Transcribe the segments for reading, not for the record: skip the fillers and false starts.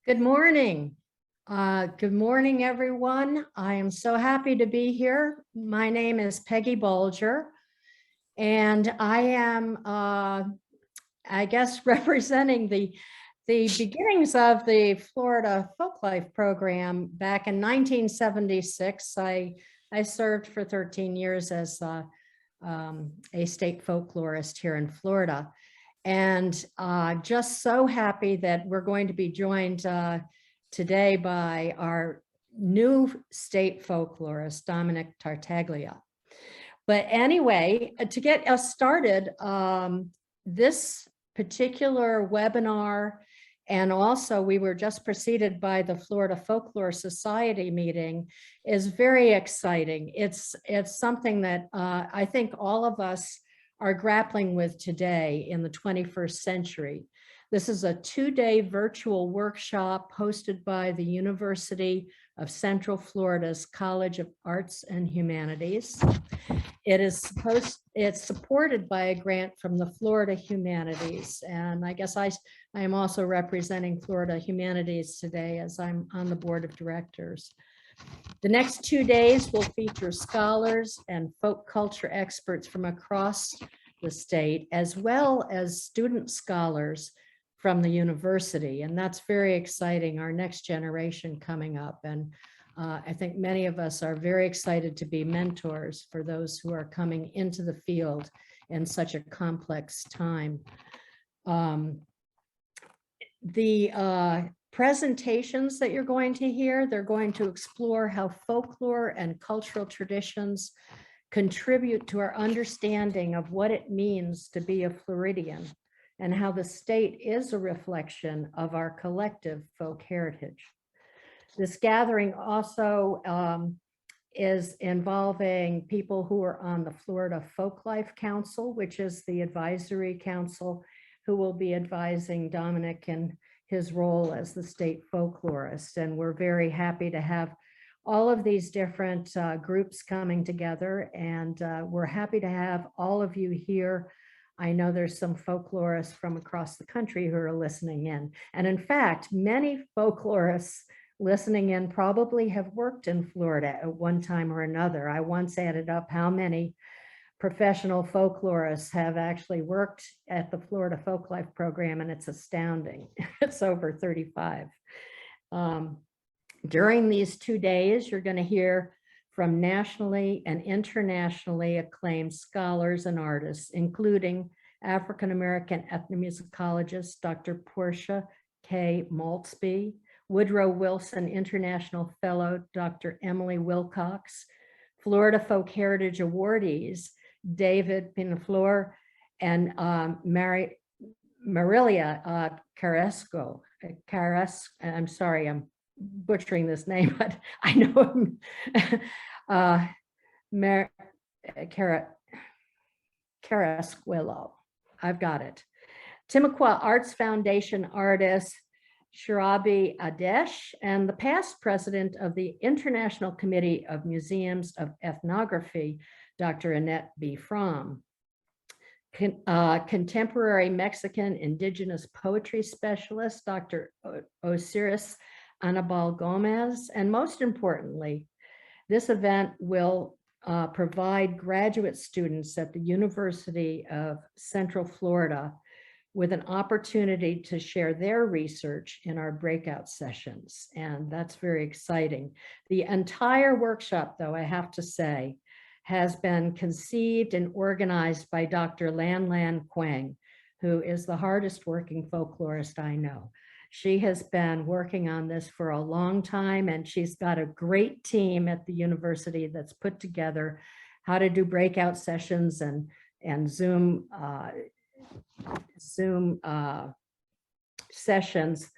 Good morning. Good morning, everyone. I am so happy to be here. My name is Peggy Bulger, and I am, I guess, representing the beginnings of the Florida Folklife program back in 1976. I served for 13 years as a state folklorist here in Florida. And just so happy that we're going to be joined today by our new state folklorist, Dominic Tartalia. But anyway, to get us started, this particular webinar, and also we were just preceded by the Florida Folklore Society meeting, is very exciting. It's something that I think all of us are grappling with today in the 21st century. This is a 2-day virtual workshop hosted by the University of Central Florida's College of Arts and Humanities. It's supported by a grant from the Florida Humanities. And I guess I am also representing Florida Humanities today as I'm on the board of directors. The next 2 days will feature scholars and folk culture experts from across the state, as well as student scholars from the university. And that's very exciting, our next generation coming up. And I think many of us are very excited to be mentors for those who are coming into the field in such a complex time. The presentations that you're going to hear, they're going to explore how folklore and cultural traditions contribute to our understanding of what it means to be a Floridian and how the state is a reflection of our collective folk heritage. This gathering also is involving people who are on the Florida Folklife Council, which is the advisory council who will be advising Dominic in his role as the state folklorist. And we're very happy to have all of these different groups coming together, and we're happy to have all of you here. I know there's some folklorists from across the country who are listening in. And in fact, many folklorists listening in probably have worked in Florida at one time or another. I once added up how many professional folklorists have actually worked at the Florida Folklife program, and it's astounding. It's over 35. During these 2 days, you're going to hear from nationally and internationally acclaimed scholars and artists, including African-American ethnomusicologist Dr. Portia K. Maltzby, Woodrow Wilson International Fellow Dr. Emily Wilcox, Florida Folk Heritage Awardees David Pinaflor and Marilia Carrasco. I'm sorry, I'm butchering this name, but I know Carrasquillo. I've got it. Timucua Arts Foundation artist Shirabi Adesh, and the past president of the International Committee of Museums of Ethnography, Dr. Annette B. Fromm. Contemporary Mexican indigenous poetry specialist, Dr. Osiris Gomez. And most importantly, this event will provide graduate students at the University of Central Florida with an opportunity to share their research in our breakout sessions. And that's very exciting. The entire workshop, though, I have to say, has been conceived and organized by Dr. Lan Lan Quang, who is the hardest working folklorist I know. She has been working on this for a long time, and she's got a great team at the university that's put together how to do breakout sessions and Zoom sessions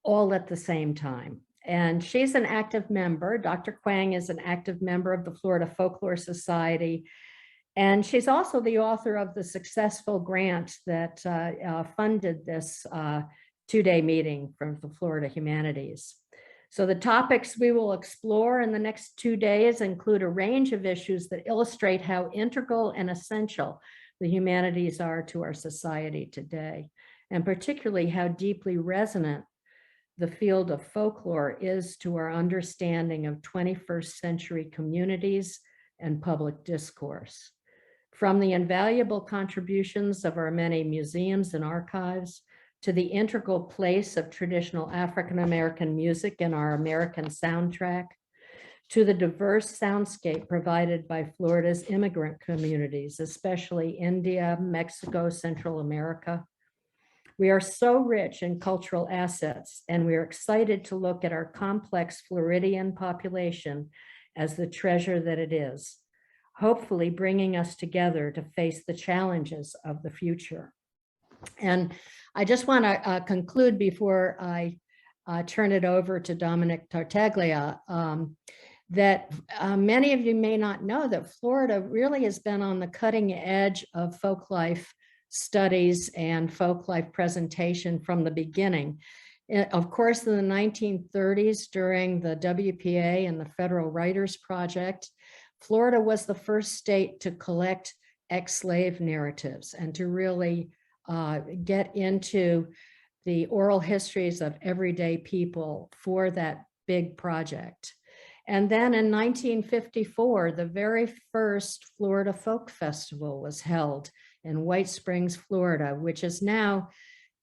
all at the same time. And she's an active member. Dr. Quang is an active member of the Florida Folklore Society. And she's also the author of the successful grant that funded this 2-day meeting from the Florida Humanities. So the topics we will explore in the next 2 days include a range of issues that illustrate how integral and essential the humanities are to our society today, and particularly how deeply resonant the field of folklore is to our understanding of 21st century communities and public discourse. From the invaluable contributions of our many museums and archives to the integral place of traditional African-American music in our American soundtrack, to the diverse soundscape provided by Florida's immigrant communities, especially India, Mexico, Central America. We are so rich in cultural assets, and we are excited to look at our complex Floridian population as the treasure that it is, hopefully bringing us together to face the challenges of the future. And I just want to conclude before I turn it over to Dominic Tartaglia, that many of you may not know that Florida really has been on the cutting edge of folk life studies and folk life presentation from the beginning. Of course, in the 1930s, during the WPA and the Federal Writers Project, Florida was the first state to collect ex-slave narratives and to really get into the oral histories of everyday people for that big project. And then in 1954, the very first Florida Folk Festival was held in White Springs, Florida, which is now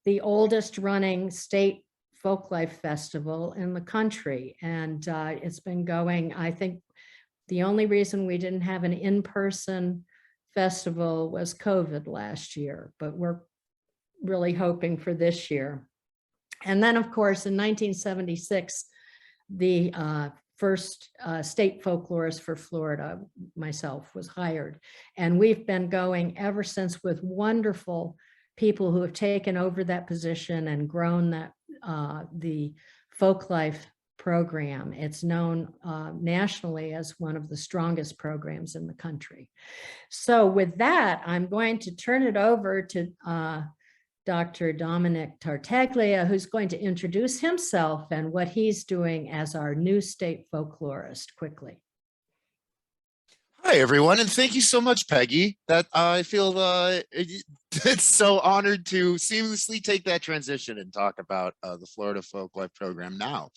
the oldest running state folklife festival in the country. And it's been going, I think the only reason we didn't have an in-person festival was COVID last year, but we're really hoping for this year. And then of course, in 1976, the first state folklorist for Florida, myself, was hired. And we've been going ever since with wonderful people who have taken over that position and grown that the folklife program. It's known nationally as one of the strongest programs in the country. So with that, I'm going to turn it over to Dr. Dominic Tartaglia, who's going to introduce himself and what he's doing as our new state folklorist quickly. Hi, everyone, and thank you so much, Peggy. That I feel it's so honored to seamlessly take that transition and talk about the Florida Folklife Program now.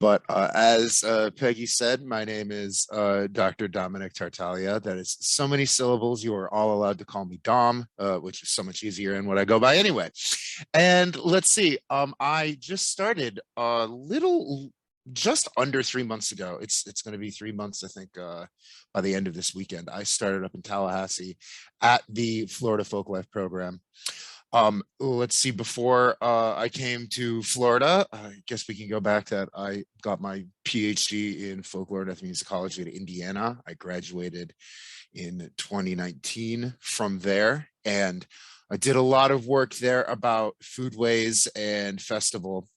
But as Peggy said, my name is Dr. Dominic Tartalia. That is so many syllables. You are all allowed to call me Dom, which is so much easier and what I go by anyway. And let's see, I just started just under 3 months ago. It's going to be 3 months, I think, by the end of this weekend. I started up in Tallahassee at the Florida Folklife Program. Let's see, before I came to Florida, I guess we can go back that I got my PhD in folklore and ethnomusicology at Indiana. I graduated in 2019 from there, and I did a lot of work there about foodways and festival.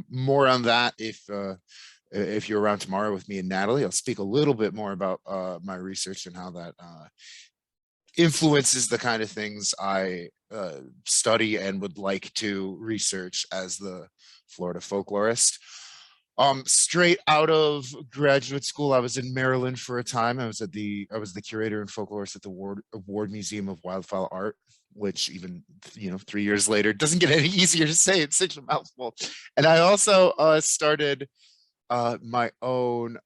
More on that if you're around tomorrow with me and Natalie. I'll speak a little bit more about my research and how that influences the kind of things I study and would like to research as the Florida folklorist. Straight out of graduate school, I was in Maryland for a time. I was the curator and folklorist at the Ward Museum of Wildfowl Art, which even 3 years later doesn't get any easier to say. It's such a mouthful. And I also started my own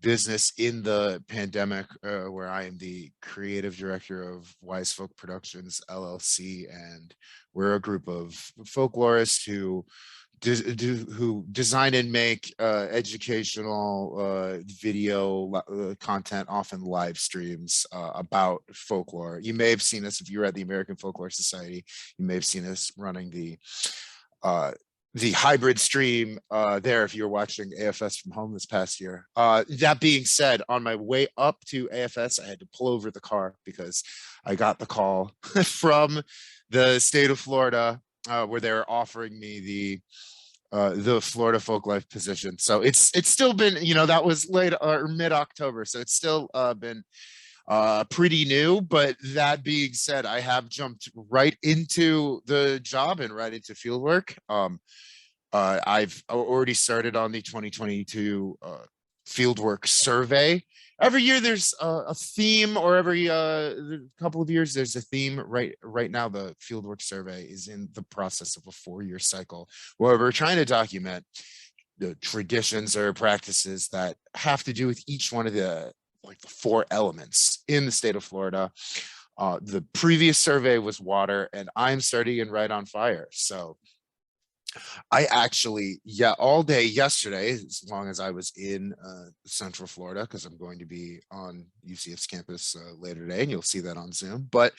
business in the pandemic, where I am the creative director of Wise Folk Productions LLC, and we're a group of folklorists who design and make educational video content, often live streams about folklore. You may have seen us if you were at the American Folklore Society. You may have seen us running the hybrid stream there if you're watching AFS from home this past year. That being said, on my way up to AFS, I had to pull over the car because I got the call from the state of Florida where they're offering me the Florida Folklife position. So it's still been, that was late or mid-October, so it's still been pretty new. But that being said, I have jumped right into the job and right into field work. I've already started on the 2022 fieldwork survey. Every year there's a theme, or every couple of years there's a theme. Right now, the fieldwork survey is in the process of a 4-year cycle where we're trying to document the traditions or practices that have to do with each one of the 4 elements in the state of Florida. The previous survey was water, and I'm starting in right on fire. So I actually, all day yesterday, as long as I was in Central Florida, because I'm going to be on UCF's campus later today, and you'll see that on Zoom. But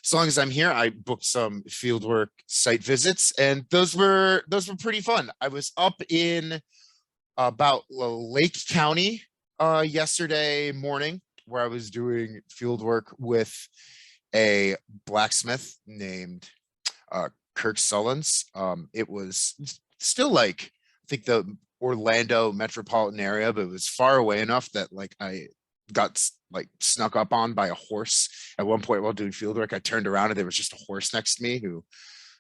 as long as I'm here, I booked some fieldwork site visits, and those were pretty fun. I was up in about Lake County yesterday morning, where I was doing fieldwork with a blacksmith named Kirk Sullins. It was still I think the Orlando metropolitan area, but it was far away enough that I got snuck up on by a horse at one point while doing fieldwork. I turned around and there was just a horse next to me who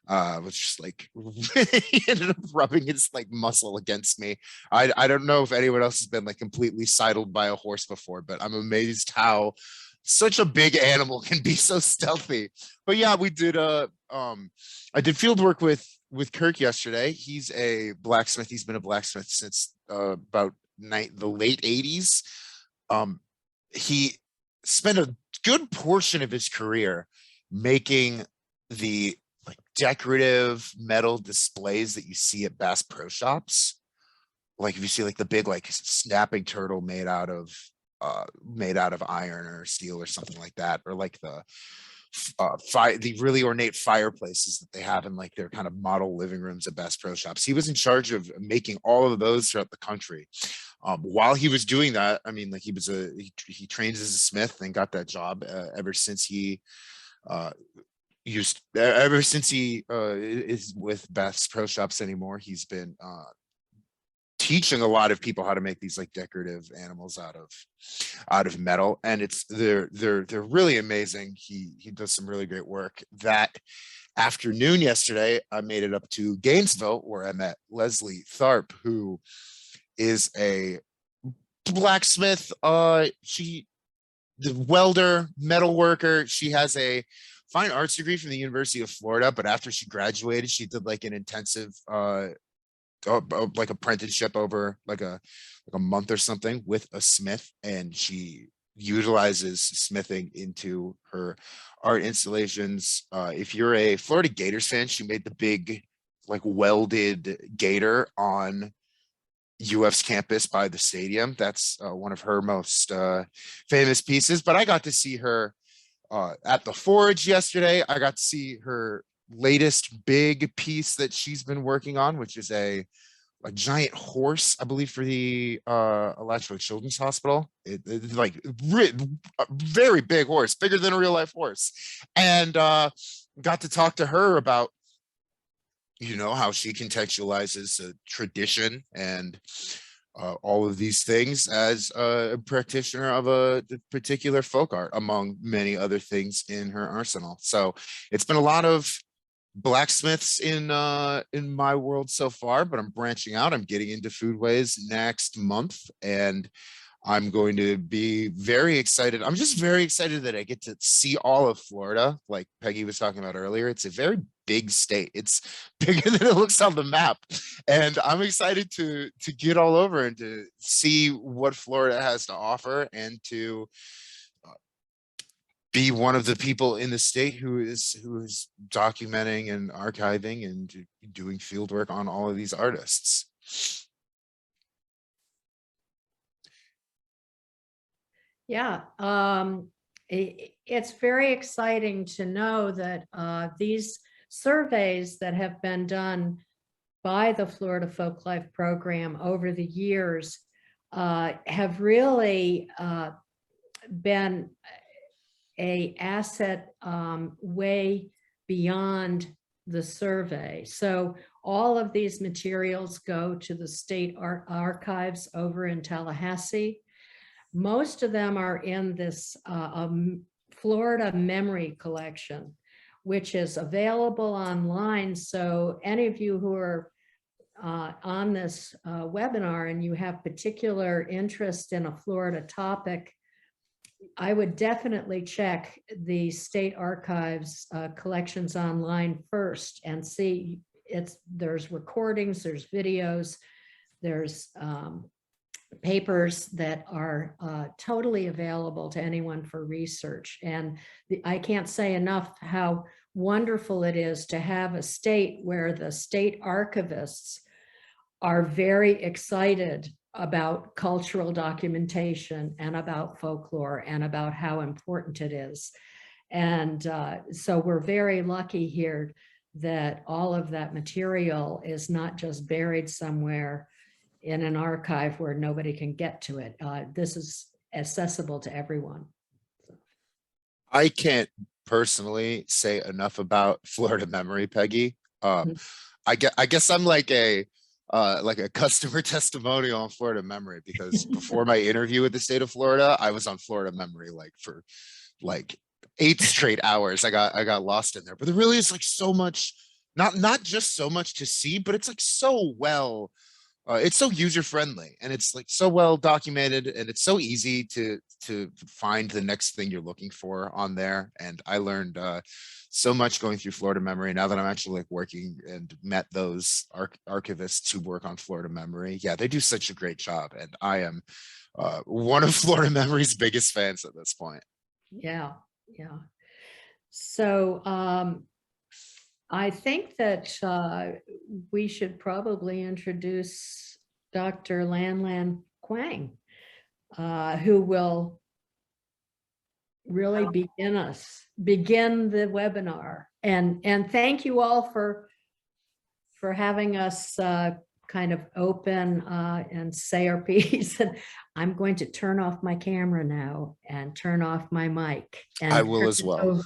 was just he ended up rubbing his muscle against me. I don't know if anyone else has been completely sidled by a horse before, but I'm amazed how such a big animal can be so stealthy. But yeah, we did I did field work with Kirk yesterday. He's a blacksmith. He's been a blacksmith since about the late 80s. He spent a good portion of his career making the decorative metal displays that you see at Bass Pro Shops. If you see the big snapping turtle made out of iron or steel or something like that, or the really ornate fireplaces that they have in their kind of model living rooms at Bass Pro Shops. He was in charge of making all of those throughout the country. While he was doing that, I mean, he trains as a smith and got that job ever since he is with Bass Pro Shops anymore. He's been teaching a lot of people how to make these decorative animals out of metal, and they're really amazing. He does some really great work. That afternoon yesterday, I made it up to Gainesville, where I met Leslie Tharp, who is a blacksmith. The welder, metal worker. She has a fine arts degree from the University of Florida, but after she graduated, she did an intensive apprenticeship over a month or something with a smith, and she utilizes smithing into her art installations. If you're a Florida Gators fan, she made the big welded gator on UF's campus by the stadium. That's one of her most famous pieces. But I got to see her at the Forge yesterday. I got to see her latest big piece that she's been working on, which is a giant horse, I believe, for the Alachua Children's Hospital. It's a very big horse, bigger than a real life horse. And got to talk to her about how she contextualizes a tradition and all of these things as a practitioner of a particular folk art, among many other things in her arsenal. So it's been a lot of blacksmiths in my world so far, but I'm branching out. I'm getting into foodways next month, and I'm going to be very excited. I'm just very excited that I get to see all of Florida. Like Peggy was talking about earlier, it's a very big state. It's bigger than it looks on the map. And I'm excited to get all over and to see what Florida has to offer, and to be one of the people in the state who is documenting and archiving and doing field work on all of these artists. Yeah, it's very exciting to know that these surveys that have been done by the Florida Folklife Program over the years have really been an asset way beyond the survey. So all of these materials go to the state archives over in Tallahassee. Most of them are in this Florida Memory Collection, which is available online. So any of you who are on this webinar and you have particular interest in a Florida topic, I would definitely check the state archives collections online first and see there's recordings, there's videos, there's papers that are totally available to anyone for research. And I can't say enough how wonderful it is to have a state where the state archivists are very excited about cultural documentation and about folklore and about how important it is. And so we're very lucky here that all of that material is not just buried somewhere in an archive where nobody can get to it. This is accessible to everyone. I can't personally say enough about Florida Memory, Peggy. I guess I'm like a customer testimonial on Florida Memory, because before my interview with the state of Florida, I was on Florida Memory for 8 straight hours. I got lost in there, but there really is like so much, not just so much to see, but it's like so well, it's so user friendly, and it's like so well documented, and it's so easy to find the next thing you're looking for on there. And I learned so much going through Florida Memory. Now that I'm actually like working and met those archivists who work on Florida Memory, yeah, they do such a great job, and I am one of Florida Memory's biggest fans at this point. Yeah. So I think that we should probably introduce Dr. Lan Quang, who will really begin the webinar. And thank you all for having us kind of open and say our piece. And I'm going to turn off my camera now and turn off my mic. And I will as well.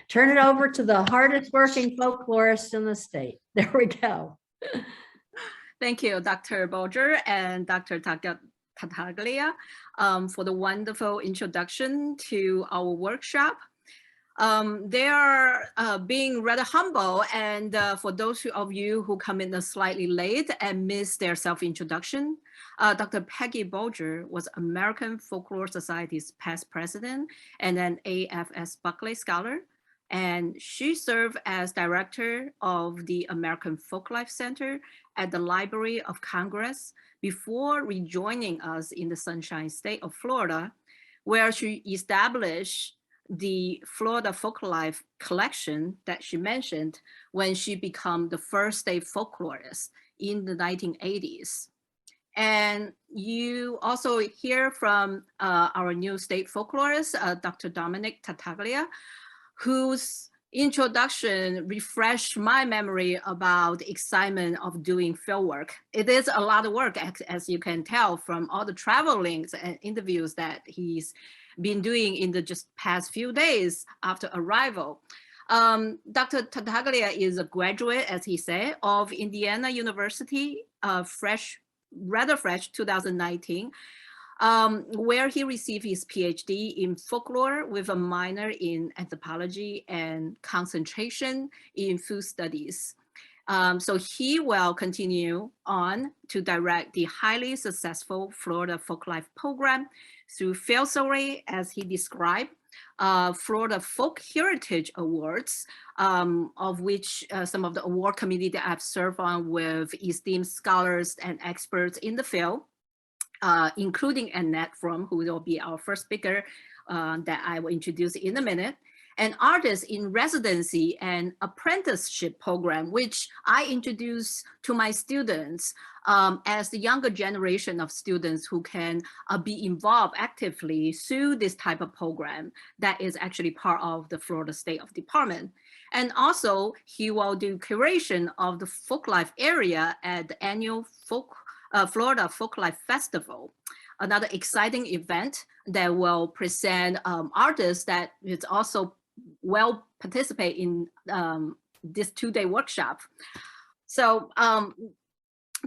Turn it over to the hardest working folklorist in the state. There we go. Thank you, Dr. Bolger and Dr. Tartalia, for the wonderful introduction to our workshop. They are being rather humble, and for those of you who come in slightly late and miss their self-introduction, Dr. Peggy Bolger was American Folklore Society's past president and an AFS Buckley Scholar, and she served as director of the American Folklife Center at the Library of Congress before rejoining us in the Sunshine State of Florida, where she established the Florida Folklife collection that she mentioned when she became the first state folklorist in the 1980s. And you also hear from our new state folklorist, Dr. Dominic Tartalia, whose introduction refreshed my memory about the excitement of doing field work. It is a lot of work, as you can tell from all the travelings and interviews that he's been doing in the just past few days after arrival. Dr. Tartalia is a graduate, as he said, of Indiana University, rather fresh 2019, where he received his PhD in folklore with a minor in anthropology and concentration in food studies. So he will continue on to direct the highly successful Florida Folklife program through FailSorry, as he described, Florida Folk Heritage Awards, of which some of the award committee that I've served on with esteemed scholars and experts in the field, including Annette From, who will be our first speaker that I will introduce in a minute, and artists in residency and apprenticeship program, which I introduce to my students as the younger generation of students who can be involved actively through this type of program that is actually part of the Florida State of Department. And also he will do curation of the folklife area at the annual Florida Folklife Festival, another exciting event that will present artists that is also well participate in this 2-day workshop. So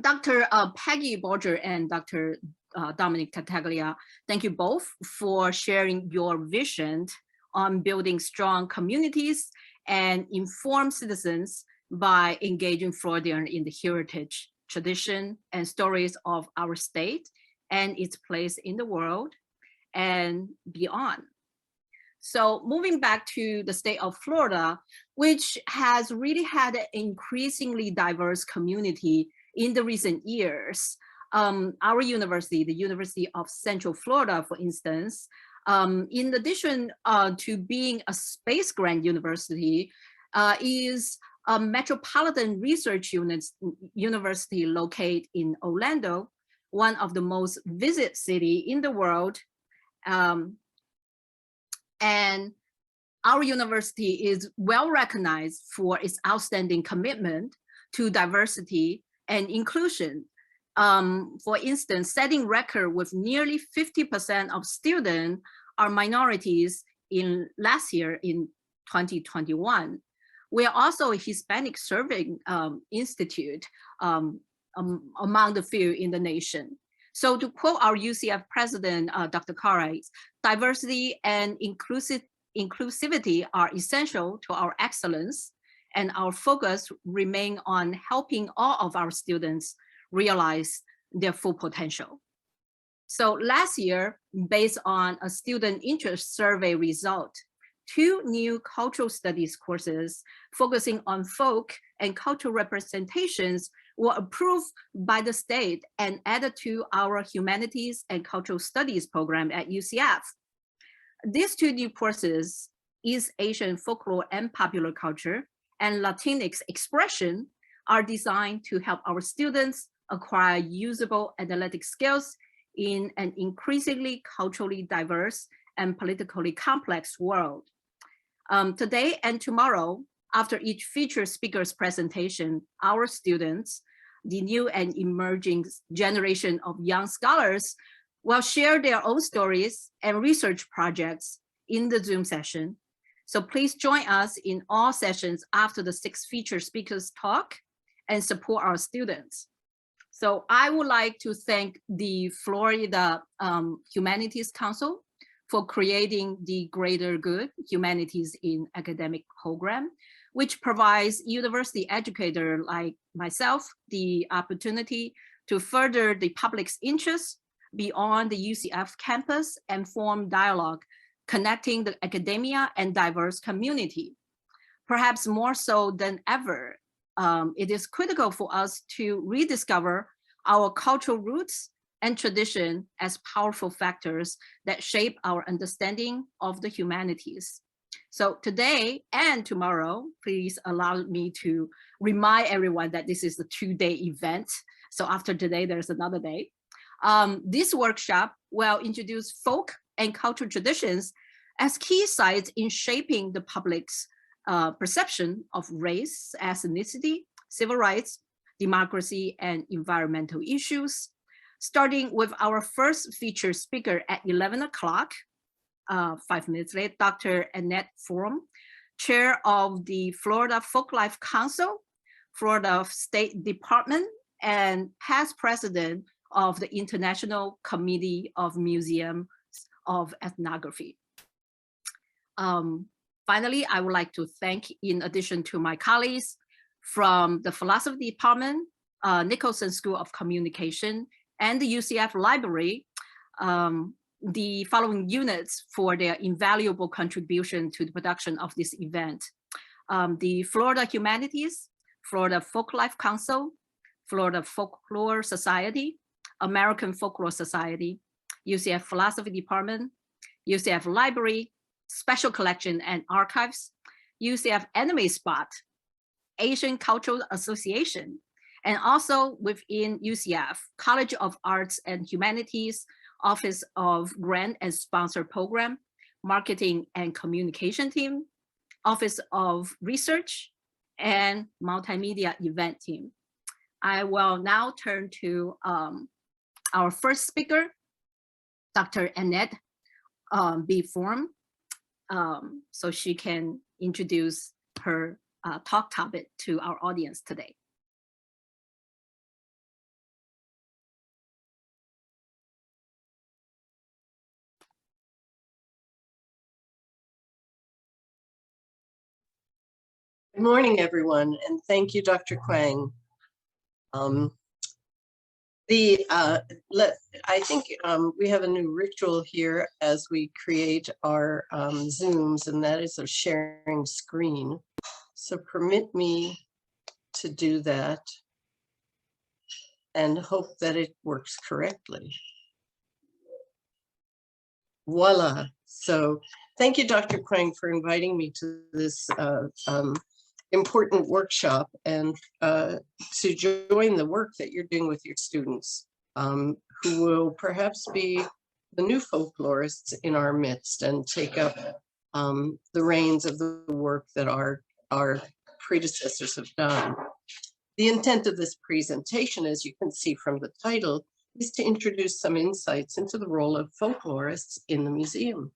Dr. Peggy Bolger and Dr. Dominic Tartalia, thank you both for sharing your vision on building strong communities and informed citizens by engaging Floridians in the heritage tradition, and stories of our state and its place in the world and beyond. So moving back to the state of Florida, which has really had an increasingly diverse community in the recent years. Our university, the University of Central Florida, for instance, in addition to being a space grant university, is a metropolitan research university located in Orlando, one of the most visited cities in the world. And our university is well recognized for its outstanding commitment to diversity and inclusion. For instance, setting record with nearly 50% of students are minorities in last year in 2021. We are also a Hispanic serving institute among the few in the nation. So to quote our UCF president, Dr. Carey, diversity and inclusivity are essential to our excellence, and our focus remain on helping all of our students realize their full potential. So last year, based on a student interest survey result, 2 new cultural studies courses focusing on folk and cultural representations were approved by the state and added to our humanities and cultural studies program at UCF. These 2 new courses, East Asian folklore and popular culture and Latinx expression, are designed to help our students acquire usable analytic skills in an increasingly culturally diverse and politically complex world. Today and tomorrow, after each featured speaker's presentation, our students, the new and emerging generation of young scholars, will share their own stories and research projects in the Zoom session. So please join us in all sessions after the 6 featured speakers talk and support our students. So I would like to thank the Florida Humanities Council for creating the Greater Good Humanities in Academic program, which provides university educators like myself the opportunity to further the public's interest beyond the UCF campus and form dialogue, connecting the academia and diverse community. Perhaps more so than ever, it is critical for us to rediscover our cultural roots and tradition as powerful factors that shape our understanding of the humanities. So today and tomorrow, please allow me to remind everyone that this is a 2-day event. So after today, there's another day. This workshop will introduce folk and cultural traditions as key sites in shaping the public's perception of race, ethnicity, civil rights, democracy, and environmental issues. Starting with our first featured speaker at 11 o'clock, 5 minutes late, Dr. Annette Forum, Chair of the Florida Folklife Council, Florida State Department, and past president of the International Committee of Museums of Ethnography. Finally, I would like to thank, in addition to my colleagues from the Philosophy Department, Nicholson School of Communication, and the UCF Library, the following units for their invaluable contribution to the production of this event. The Florida Humanities, Florida Folklife Council, Florida Folklore Society, American Folklore Society, UCF Philosophy Department, UCF Library, Special Collection and Archives, UCF Anime Spot, Asian Cultural Association, and also within UCF, College of Arts and Humanities, Office of Grant and Sponsor Program, Marketing and Communication Team, Office of Research, and Multimedia Event Team. I will now turn to our first speaker, Dr. Annette B. Forum, so she can introduce her talk topic to our audience today. Good morning, everyone, and thank you, Dr. Kwang. I think we have a new ritual here as we create our Zooms, and that is a sharing screen. So permit me to do that and hope that it works correctly. Voila. So thank you, Dr. Quang, for inviting me to this important workshop and to join the work that you're doing with your students, who will perhaps be the new folklorists in our midst and take up the reins of the work that our predecessors have done. The intent of this presentation, as you can see from the title, is to introduce some insights into the role of folklorists in the museum.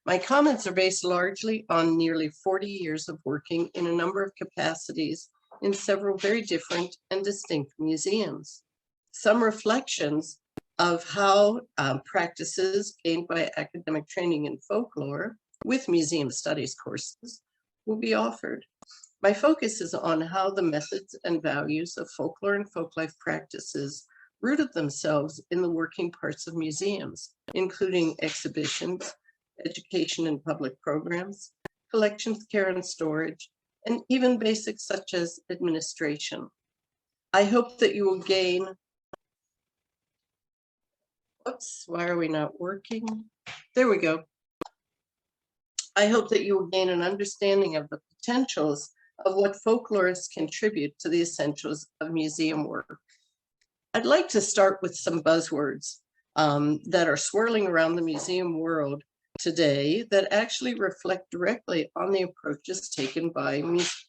My comments are based largely on nearly 40 years of working in a number of capacities in several very different and distinct museums. Some reflections of how practices gained by academic training in folklore with museum studies courses will be offered. My focus is on how the methods and values of folklore and folklife practices rooted themselves in the working parts of museums, including exhibitions, education and public programs, collections, care and storage, and even basics such as administration. I hope that you will gain, oops, why are we not working? There we go. I hope that you will gain an understanding of the potentials of what folklorists contribute to the essentials of museum work. I'd like to start with some buzzwords that are swirling around the museum world today that actually reflect directly on the approaches taken by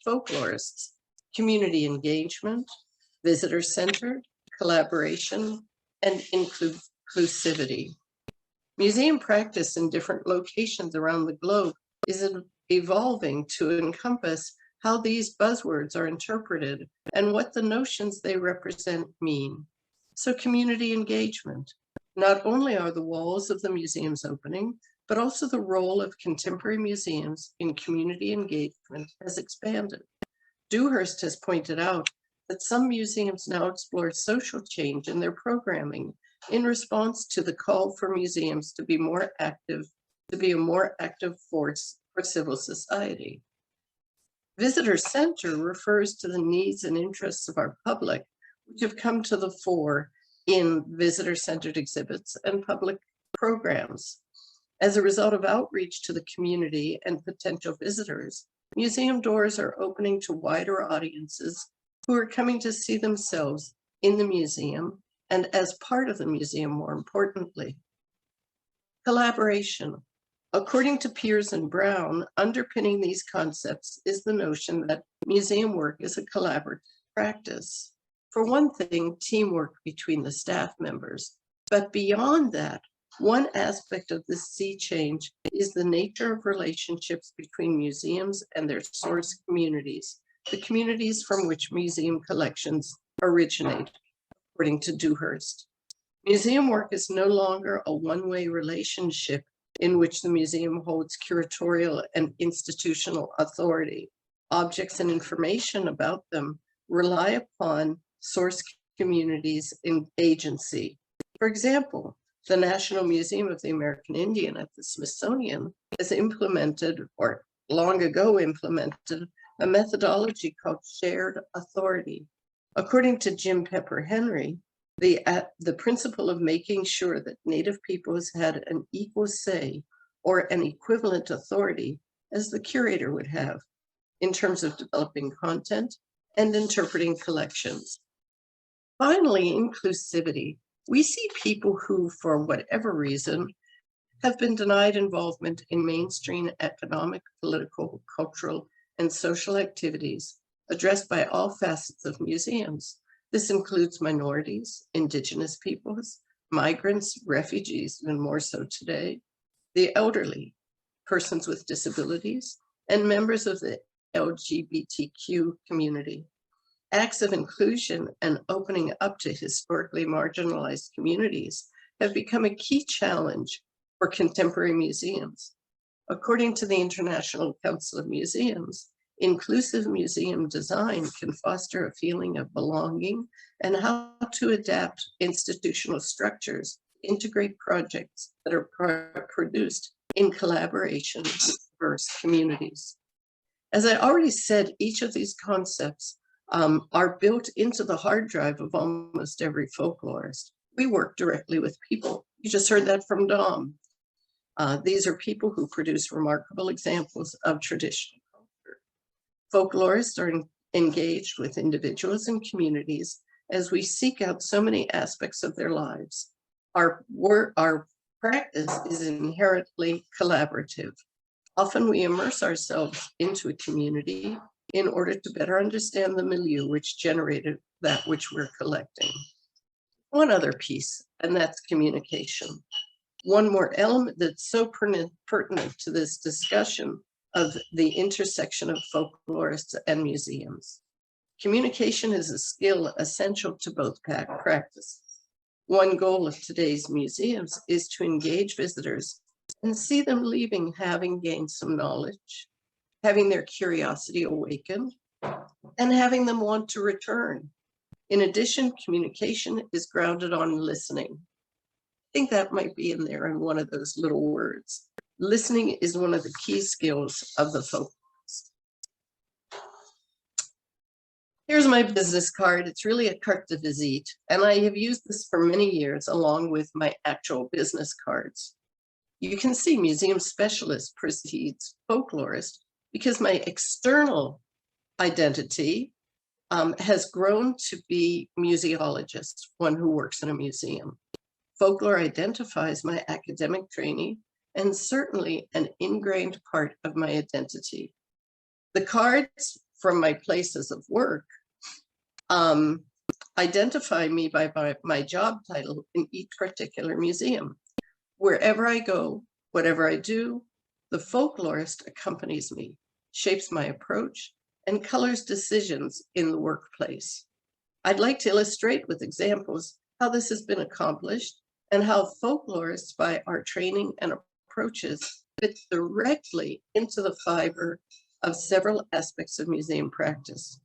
folklorists: community engagement, visitor-centered, collaboration, and inclusivity. Museum practice in different locations around the globe is evolving to encompass how these buzzwords are interpreted and what the notions they represent mean. So community engagement. Not only are the walls of the museums opening, but also the role of contemporary museums in community engagement has expanded. Dewhurst has pointed out that some museums now explore social change in their programming in response to the call for museums to be more active, to be a more active force for civil society. Visitor center refers to the needs and interests of our public, which have come to the fore in visitor-centered exhibits and public programs. As a result of outreach to the community and potential visitors, museum doors are opening to wider audiences who are coming to see themselves in the museum and as part of the museum, more importantly. Collaboration. According to Piers and Brown, underpinning these concepts is the notion that museum work is a collaborative practice. For one thing, teamwork between the staff members, but beyond that, one aspect of this sea change is the nature of relationships between museums and their source communities, the communities from which museum collections originate, according to Dewhurst. Museum work is no longer a one-way relationship in which the museum holds curatorial and institutional authority. Objects and information about them rely upon source communities in agency. For example, the National Museum of the American Indian at the Smithsonian has implemented, or long ago implemented, a methodology called shared authority. According to Jim Pepper Henry, the principle of making sure that Native peoples had an equal say or an equivalent authority as the curator would have in terms of developing content and interpreting collections. Finally, inclusivity. We see people who, for whatever reason, have been denied involvement in mainstream economic, political, cultural, and social activities addressed by all facets of museums. This includes minorities, indigenous peoples, migrants, refugees, even more so today, the elderly, persons with disabilities, and members of the LGBTQ community. Acts of inclusion and opening up to historically marginalized communities have become a key challenge for contemporary museums. According to the International Council of Museums, Inclusive museum design can foster a feeling of belonging and how to adapt institutional structures, integrate projects that are produced in collaboration with diverse communities. As I already said, each of these concepts are built into the hard drive of almost every folklorist. We work directly with people. You just heard that from Dom. These are people who produce remarkable examples of traditional culture. Folklorists are engaged with individuals and communities as we seek out so many aspects of their lives. Our practice is inherently collaborative. Often we immerse ourselves into a community in order to better understand the milieu which generated that which we're collecting. One other piece, and that's communication. One more element that's so pertinent to this discussion of the intersection of folklorists and museums. Communication is a skill essential to both practices. One goal of today's museums is to engage visitors and see them leaving having gained some knowledge, having their curiosity awakened, and having them want to return. In addition, communication is grounded on listening. I think that might be in there in one of those little words. Listening is one of the key skills of the folklorist. Here's my business card. It's really a carte de visite, and I have used this for many years along with my actual business cards. You can see museum specialist precedes folklorist because my external identity has grown to be museologist, one who works in a museum. Folklore identifies my academic training and certainly an ingrained part of my identity. The cards from my places of work identify me by my job title in each particular museum. Wherever I go, whatever I do, the folklorist accompanies me, shapes my approach, and colors decisions in the workplace. I'd like to illustrate with examples how this has been accomplished and how folklorists, by our training and approaches, fit directly into the fiber of several aspects of museum practice.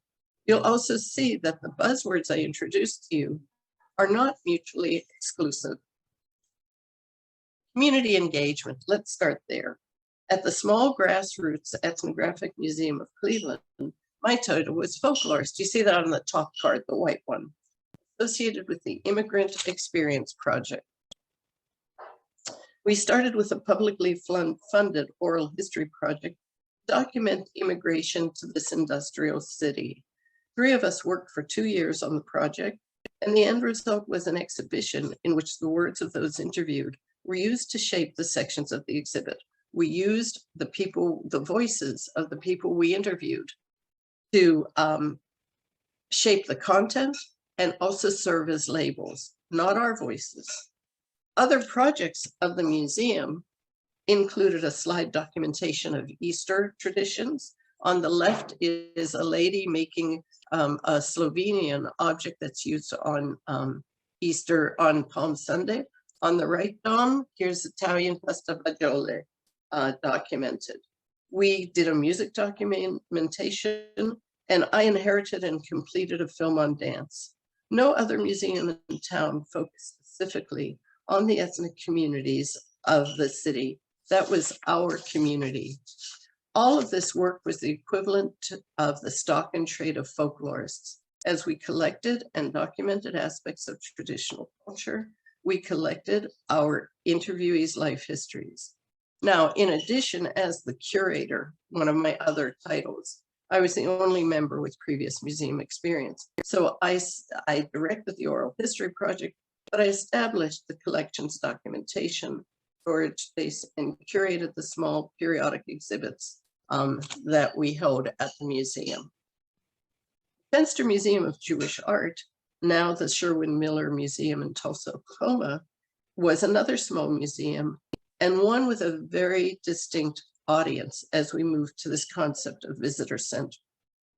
You'll also see that the buzzwords I introduced to you are not mutually exclusive. Community engagement, let's start there. At the small grassroots ethnographic museum of Cleveland, my title was folklorist. You see that on the top card, the white one, associated with the Immigrant Experience Project. We started with a publicly funded oral history project to document immigration to this industrial city. 3 of us worked for 2 years on the project, and the end result was an exhibition in which the words of those interviewed were used to shape the sections of the exhibit. We used the voices of the people we interviewed to shape the content and also serve as labels, not our voices. Other projects of the museum included a slide documentation of Easter traditions. On the left is a lady making a Slovenian object that's used on Easter on Palm Sunday. On the right, Dom, here's Italian pasta fagioli documented. We did a music documentation, and I inherited and completed a film on dance. No other museum in town focused specifically on the ethnic communities of the city. That was our community. All of this work was the equivalent of the stock and trade of folklorists. As we collected and documented aspects of traditional culture, we collected our interviewees' life histories. Now, in addition, as the curator, one of my other titles, I was the only member with previous museum experience. So I directed the oral history project, but I established the collections documentation, storage space, and curated the small periodic exhibits that we held at the museum. Fenster Museum of Jewish Art, now the Sherwin-Miller Museum in Tulsa, Oklahoma, was another small museum and one with a very distinct audience as we moved to this concept of visitor center.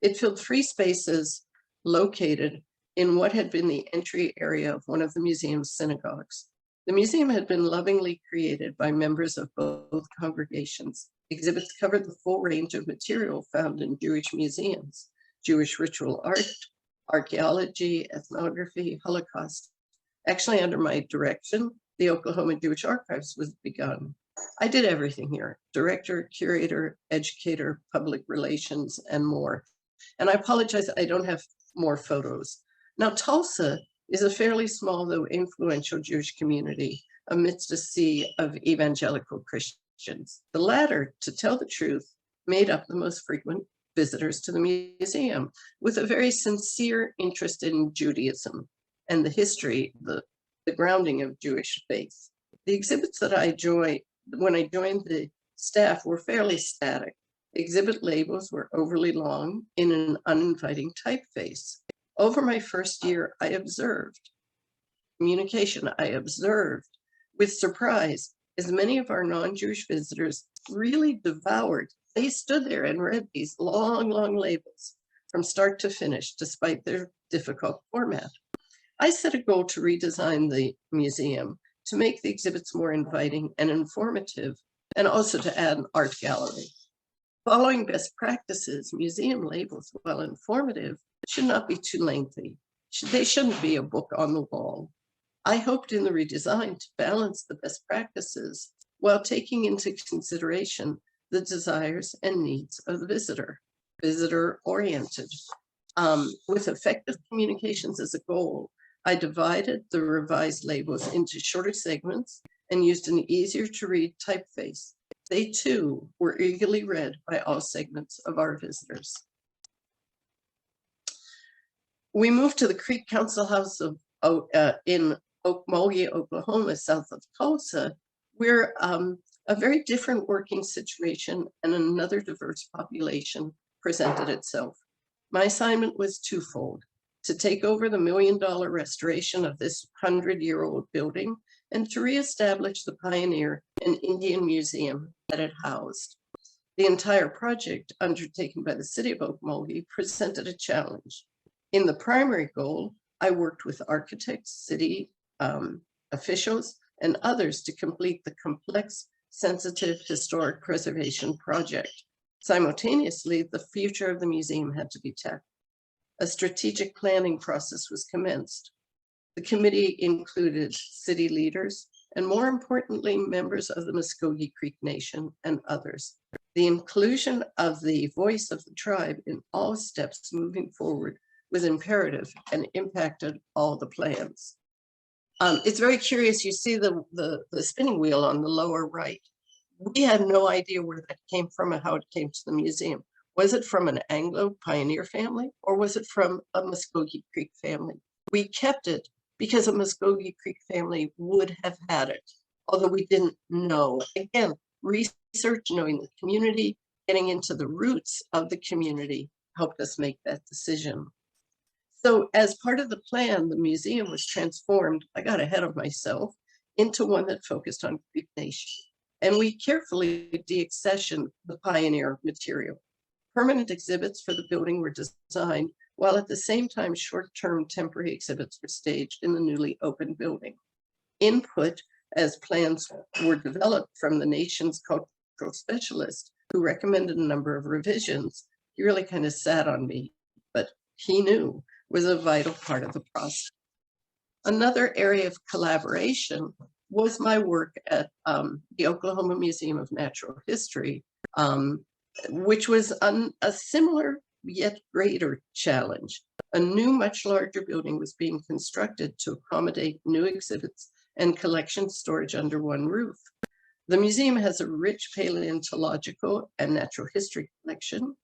It filled 3 spaces located in what had been the entry area of one of the museum's synagogues. The museum had been lovingly created by members of both congregations Exhibits covered the full range of material found in Jewish museums: Jewish ritual art, archaeology, ethnography, Holocaust. Actually, under my direction, the Oklahoma Jewish Archives was begun. I did everything here: director, curator, educator, public relations, and more. And I apologize, I don't have more photos. Now, Tulsa is a fairly small, though influential Jewish community amidst a sea of evangelical Christians. The latter, to tell the truth, made up the most frequent visitors to the museum, with a very sincere interest in Judaism and the history, the grounding of Jewish faith. The exhibits that I joined, when I joined the staff, were fairly static. Exhibit labels were overly long in an uninviting typeface. Over my first year, I observed communication. I observed with surprise, as many of our non-Jewish visitors really devoured. They stood there and read these long, long labels from start to finish, despite their difficult format. I set a goal to redesign the museum to make the exhibits more inviting and informative, and also to add an art gallery. Following best practices, museum labels, while informative, should not be too lengthy. They shouldn't be a book on the wall. I hoped in the redesign to balance the best practices while taking into consideration the desires and needs of the visitor-oriented. With effective communications as a goal, I divided the revised labels into shorter segments and used an easier to read typeface. They too were eagerly read by all segments of our visitors. We moved to the Creek Council House in Okmulgee, Oklahoma, south of Tulsa, where a very different working situation and another diverse population presented itself. My assignment was twofold: to take over the $1 million restoration of this 100-year-old building and to reestablish the pioneer and Indian museum that it housed. The entire project, undertaken by the city of Okmulgee, presented a challenge. In the primary goal, I worked with architects, city officials, and others to complete the complex, sensitive historic preservation project. Simultaneously, the future of the museum had to be tackled. A strategic planning process was commenced. The committee included city leaders and, more importantly, members of the Muskogee Creek Nation and others. The inclusion of the voice of the tribe in all steps moving forward was imperative and impacted all the plans. It's very curious. You see the spinning wheel on the lower right. We had no idea where that came from and how it came to the museum. Was it from an Anglo pioneer family, or was it from a Muskogee Creek family? We kept it because a Muskogee Creek family would have had it, although we didn't know. Again, research, knowing the community, getting into the roots of the community helped us make that decision. So as part of the plan, the museum was transformed, I got ahead of myself, into one that focused on Creek Nation. And we carefully deaccessioned the pioneer material. Permanent exhibits for the building were designed, while at the same time short-term temporary exhibits were staged in the newly opened building. Input as plans were developed from the nation's cultural specialist, who recommended a number of revisions. He really kind of sat on me, but he knew was a vital part of the process. Another area of collaboration was my work at the Oklahoma Museum of Natural History, which was a similar yet greater challenge. A new, much larger building was being constructed to accommodate new exhibits and collection storage under one roof. The museum has a rich paleontological and natural history collection.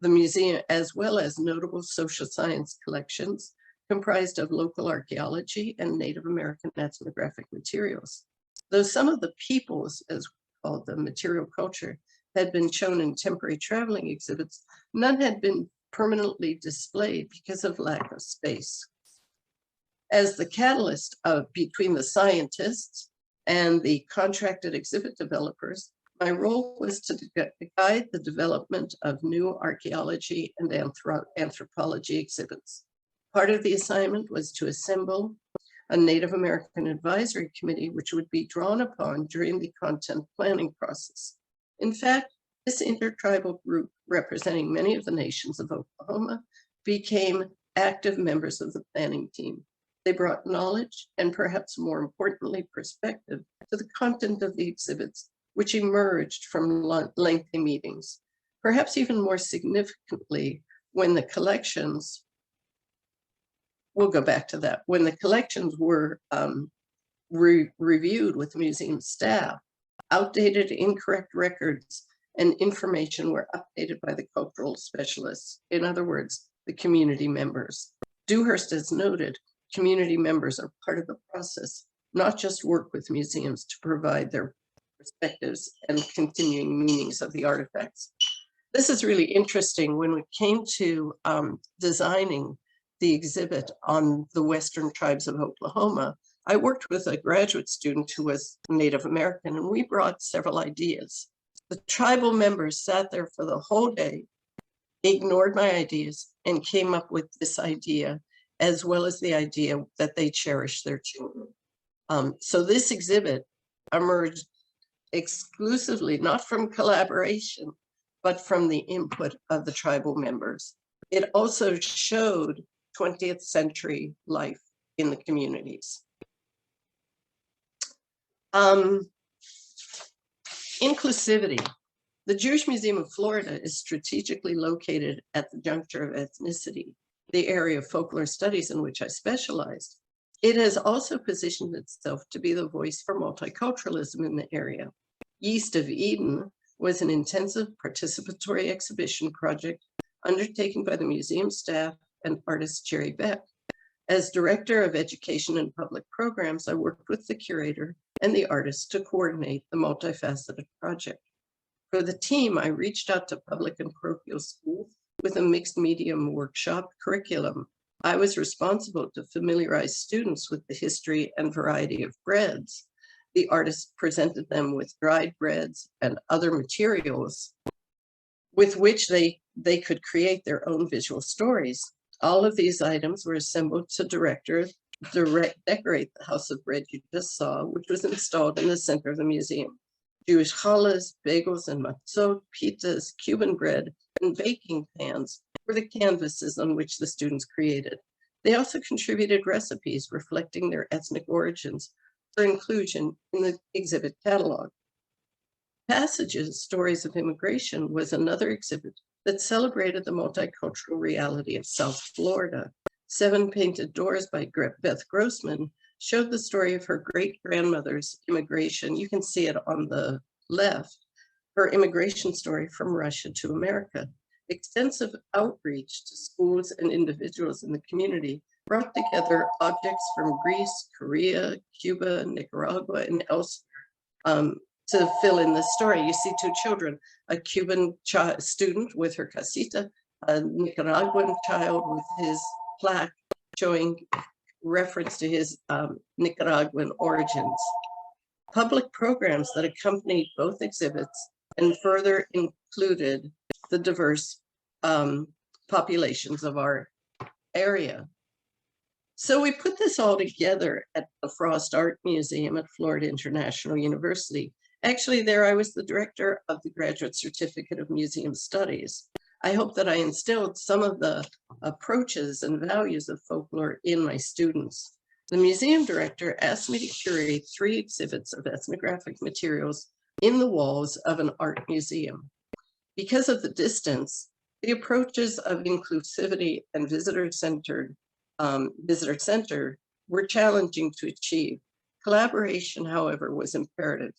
The museum, as well as notable social science collections, comprised of local archaeology and Native American ethnographic materials. Though some of the peoples, as called the material culture, had been shown in temporary traveling exhibits, none had been permanently displayed because of lack of space. As the catalyst between the scientists and the contracted exhibit developers, my role was to guide the development of new archaeology and anthropology exhibits. Part of the assignment was to assemble a Native American advisory committee, which would be drawn upon during the content planning process. In fact, This intertribal group, representing many of the nations of Oklahoma, became active members of the planning team. They brought knowledge and, perhaps more importantly, perspective to the content of the exhibits, which emerged from lengthy meetings. Perhaps even more significantly, when the collections, we'll go back to that, when the collections were reviewed with museum staff, outdated, incorrect records and information were updated by the cultural specialists. In other words, the community members. Dewhurst has noted, community members are part of the process, not just work with museums to provide their perspectives and continuing meanings of the artifacts. This is really interesting. When we came to designing the exhibit on the Western tribes of Oklahoma, I worked with a graduate student who was Native American, and we brought several ideas. The tribal members sat there for the whole day, ignored my ideas, and came up with this idea, as well as the idea that they cherish their children. So this exhibit emerged exclusively, not from collaboration, but from the input of the tribal members. It also showed 20th century life in the communities. Inclusivity. The Jewish Museum of Florida is strategically located at the juncture of ethnicity, the area of folklore studies in which I specialized. It has also positioned itself to be the voice for multiculturalism in the area. East of Eden was an intensive participatory exhibition project undertaken by the museum staff and artist Jerry Beck. As Director of Education and Public Programs, I worked with the curator and the artist to coordinate the multifaceted project. For the team, I reached out to public and parochial schools with a mixed medium workshop curriculum. I was responsible to familiarize students with the history and variety of breads. The artist presented them with dried breads and other materials with which they could create their own visual stories. All of these items were assembled to decorate the house of bread you just saw, which was installed in the center of the museum. Jewish challahs, bagels and matzot, pizzas, Cuban bread, and baking pans were the canvases on which the students created. They also contributed recipes reflecting their ethnic origins for inclusion in the exhibit catalog. Passages, Stories of Immigration, was another exhibit that celebrated the multicultural reality of South Florida. 7 Painted Doors by Beth Grossman showed the story of her great-grandmother's immigration. You can see it on the left, her immigration story from Russia to America. Extensive outreach to schools and individuals in the community brought together objects from Greece, Korea, Cuba, Nicaragua, and elsewhere to fill in the story. You see 2 children, a Cuban student with her casita, a Nicaraguan child with his plaque showing reference to his Nicaraguan origins. Public programs that accompanied both exhibits and further included the diverse populations of our area. So we put this all together at the Frost Art Museum at Florida International University. Actually, there I was the director of the Graduate Certificate of Museum Studies. I hope that I instilled some of the approaches and values of folklore in my students. The museum director asked me to curate 3 exhibits of ethnographic materials in the walls of an art museum. Because of the distance, the approaches of inclusivity and visitor-centered were challenging to achieve. Collaboration, however, was imperative.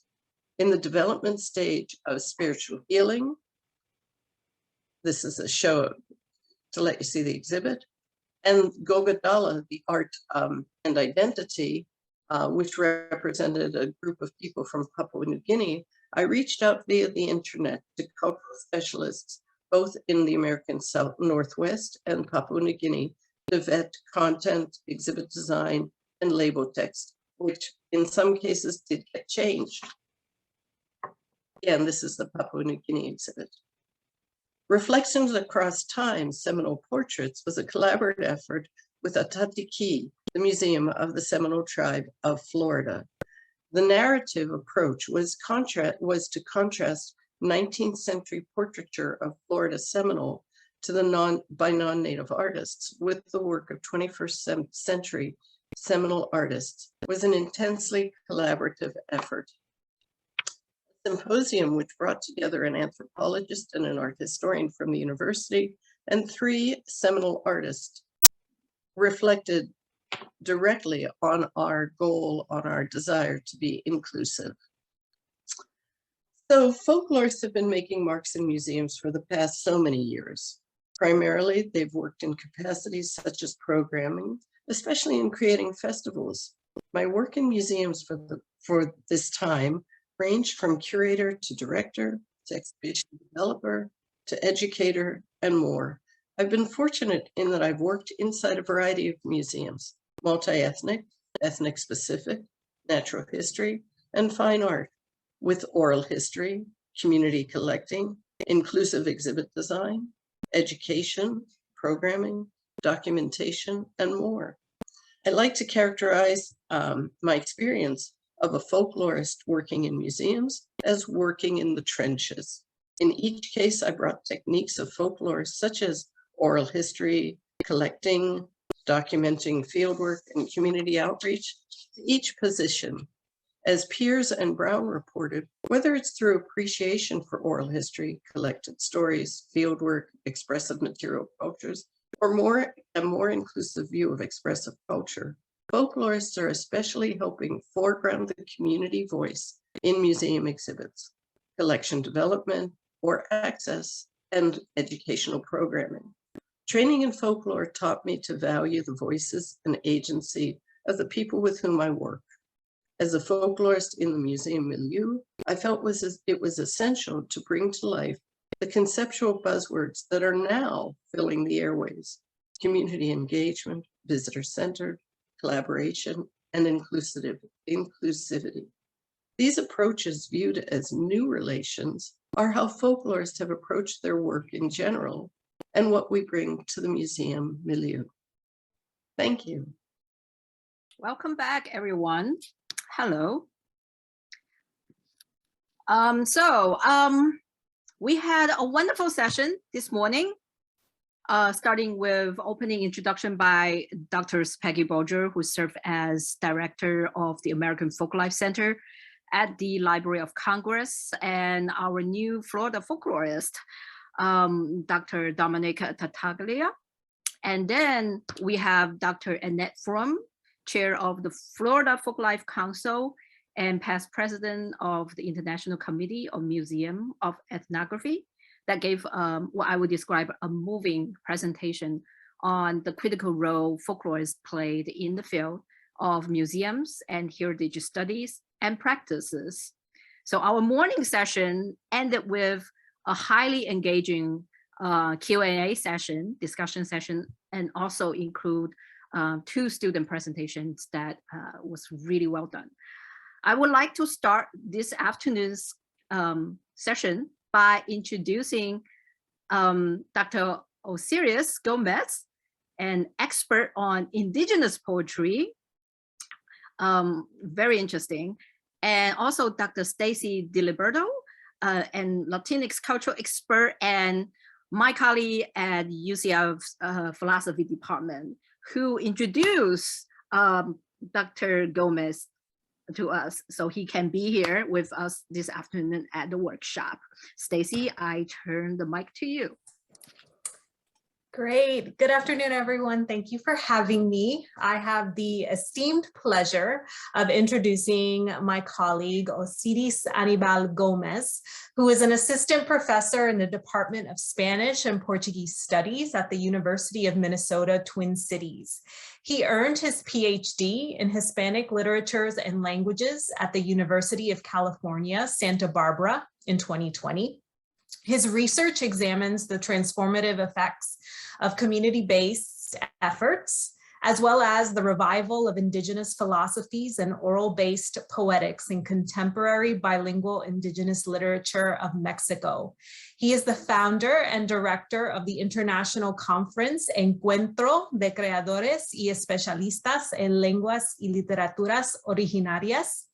In the development stage of spiritual healing, this is a show to let you see the exhibit, and Gogodala, the art and identity, which represented a group of people from Papua New Guinea, I reached out via the internet to cultural specialists, both in the American South Northwest and Papua New Guinea, to vet content, exhibit design, and label text, which in some cases did get changed. Again, this is the Papua New Guinea exhibit. Reflections Across Time, Seminole Portraits, was a collaborative effort with Atatiki, the Museum of the Seminole Tribe of Florida. The narrative approach was to contrast 19th century portraiture of Florida Seminole to the by non-native artists with the work of 21st century Seminole artists was an intensely collaborative effort. A symposium which brought together an anthropologist and an art historian from the university and 3 Seminole artists reflected directly on our goal, on our desire to be inclusive. So folklorists have been making marks in museums for the past so many years. Primarily, they've worked in capacities such as programming, especially in creating festivals. My work in museums for this time ranged from curator to director, to exhibition developer, to educator, and more. I've been fortunate in that I've worked inside a variety of museums, multi-ethnic, ethnic-specific, natural history, and fine art, with oral history, community collecting, inclusive exhibit design, education, programming, documentation, and more. I'd like to characterize my experience of a folklorist working in museums as working in the trenches. In each case, I brought techniques of folklore such as oral history, collecting, documenting fieldwork, and community outreach to each position. As Piers and Brown reported, whether it's through appreciation for oral history, collected stories, fieldwork, expressive material cultures, or a more inclusive view of expressive culture, folklorists are especially helping foreground the community voice in museum exhibits, collection development, or access and educational programming. Training in folklore taught me to value the voices and agency of the people with whom I work. As a folklorist in the museum milieu, I felt it was essential to bring to life the conceptual buzzwords that are now filling the airways: community engagement, visitor-centered, collaboration, and inclusivity. These approaches, viewed as new relations, are how folklorists have approached their work in general and what we bring to the museum milieu. Thank you. Welcome back, everyone. Hello. We had a wonderful session this morning, starting with opening introduction by Dr. Peggy Bolger, who served as director of the American Folklife Center at the Library of Congress, and our new Florida folklorist, Dr. Dominic Tartalia. And then we have Dr. Annette Fromm, chair of the Florida Folklife Council and past president of the International Committee of Museum of Ethnography, that gave what I would describe a moving presentation on the critical role folklorists played in the field of museums and heritage studies and practices. So our morning session ended with a highly engaging Q&A session, discussion session, and also include 2 student presentations that was really well done. I would like to start this afternoon's session by introducing Dr. Osiris Gomez, an expert on indigenous poetry, very interesting, and also Dr. Stacy DiLiberto, and Latinx cultural expert, and my colleague at UCF's philosophy department, who introduced Dr. Gomez to us, so he can be here with us this afternoon at the workshop. Stacy, I turn the mic to you. Great. Good afternoon, everyone. Thank you for having me. I have the esteemed pleasure of introducing my colleague, Osiris Gomez, who is an assistant professor in the Department of Spanish and Portuguese Studies at the University of Minnesota, Twin Cities. He earned his PhD in Hispanic Literatures and Languages at the University of California, Santa Barbara in 2020. His research examines the transformative effects of community-based efforts, as well as the revival of indigenous philosophies and oral-based poetics in contemporary bilingual indigenous literature of Mexico. He is the founder and director of the international conference Encuentro de Creadores y Especialistas en Lenguas y Literaturas Originarias.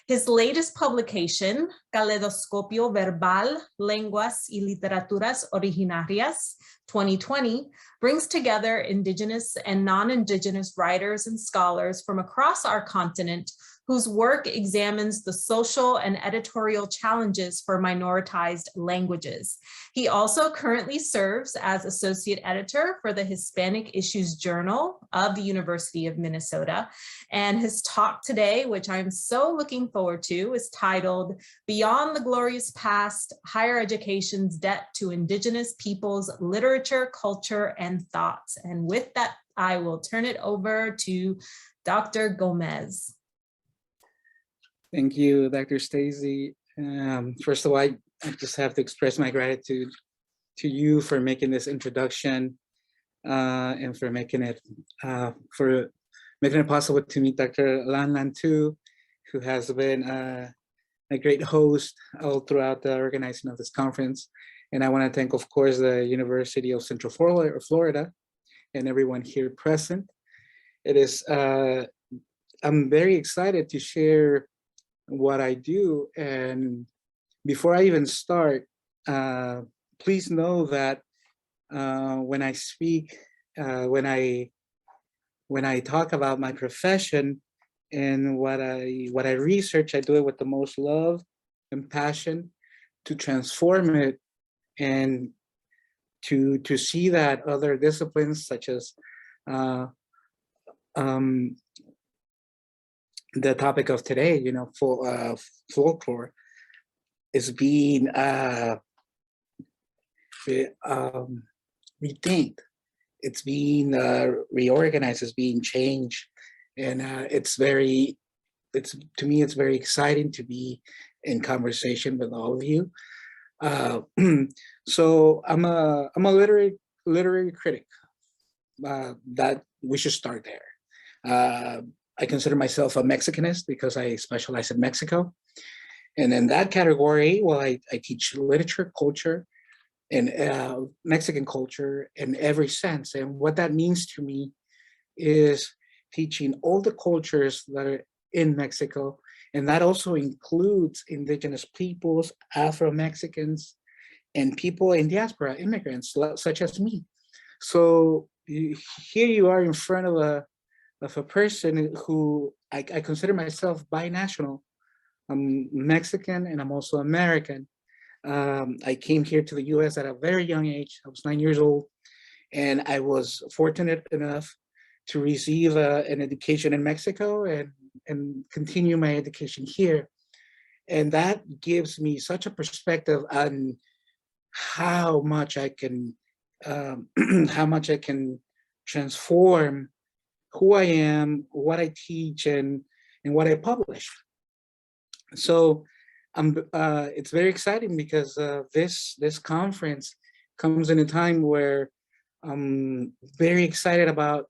His latest publication, Caleidoscopio Verbal, Lenguas y Literaturas Originarias, 2020, brings together Indigenous and non-Indigenous writers and scholars from across our continent whose work examines the social and editorial challenges for minoritized languages. He also currently serves as associate editor for the Hispanic Issues Journal of the University of Minnesota. And his talk today, which I'm so looking forward to, is titled Beyond the Glorious Past, Higher Education's Debt to Indigenous Peoples' Literature, Culture, and Thoughts. And with that, I will turn it over to Dr. Gomez. Thank you, Dr. Stacy. First of all, I just have to express my gratitude to you for making this introduction and for making it possible to meet Dr. Lan Lan too, who has been a great host all throughout the organizing of this conference. And I want to thank, of course, the University of Central Florida and everyone here present. It is, I'm very excited to share what I do. And before I even start, please know that when I speak, when I talk about my profession and what I research, I do it with the most love and passion to transform it and to see that other disciplines such as the topic of today, you know, folklore is being rethink. It's being reorganized, it's being changed, and to me it's very exciting to be in conversation with all of you. So I'm a literary critic. That we should start there. I consider myself a Mexicanist because I specialize in Mexico. And in that category, well, I teach literature, culture, and Mexican culture in every sense. And what that means to me is teaching all the cultures that are in Mexico. And that also includes indigenous peoples, Afro-Mexicans, and people in diaspora, immigrants such as me. So here you are in front of a person who I consider myself binational. I'm Mexican and I'm also American. I came here to the US at a very young age. I was 9 years old, and I was fortunate enough to receive an education in Mexico and continue my education here. And that gives me such a perspective on how much I can transform who I am, what I teach, and what I publish. So it's very exciting because this conference comes in a time where I'm very excited about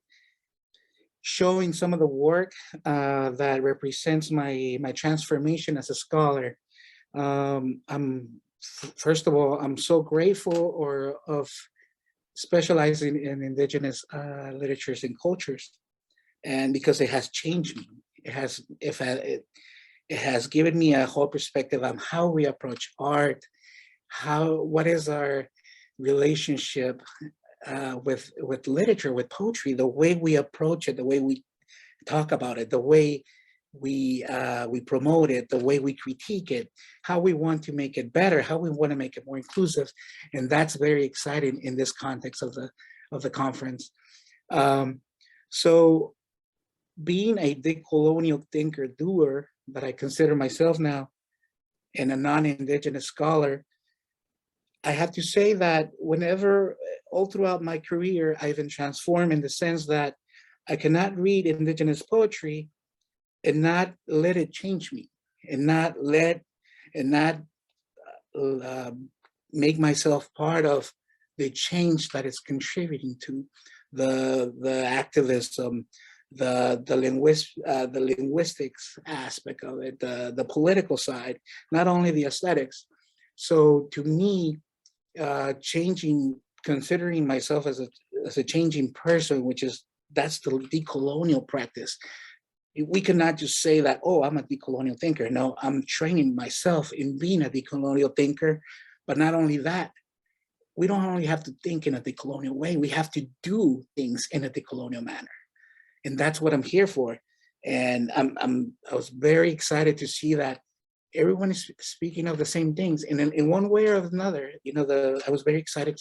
showing some of the work that represents my transformation as a scholar. First of all, I'm so grateful of specializing in indigenous literatures and cultures. And because it has changed me, it has given me a whole perspective on how we approach art, what is our relationship with literature, with poetry, the way we approach it, the way we talk about it, the way we promote it, the way we critique it, how we want to make it better, how we want to make it more inclusive, and that's very exciting in this context of the conference. So, being a decolonial thinker doer that I consider myself now, and a non-indigenous scholar, I have to say that whenever, all throughout my career, I've been transformed in the sense that I cannot read indigenous poetry and not let it change me, and not make myself part of the change that is contributing to the activism, the linguistics aspect of it, the political side, not only the aesthetics. So to me, considering myself as a changing person, that's the decolonial practice. We cannot just say that, oh, I'm a decolonial thinker. No, I'm training myself in being a decolonial thinker. But not only that, we don't only have to think in a decolonial way, we have to do things in a decolonial manner. And that's what I'm here for. And I was very excited to see that everyone is speaking of the same things. And in one way or another, I was very excited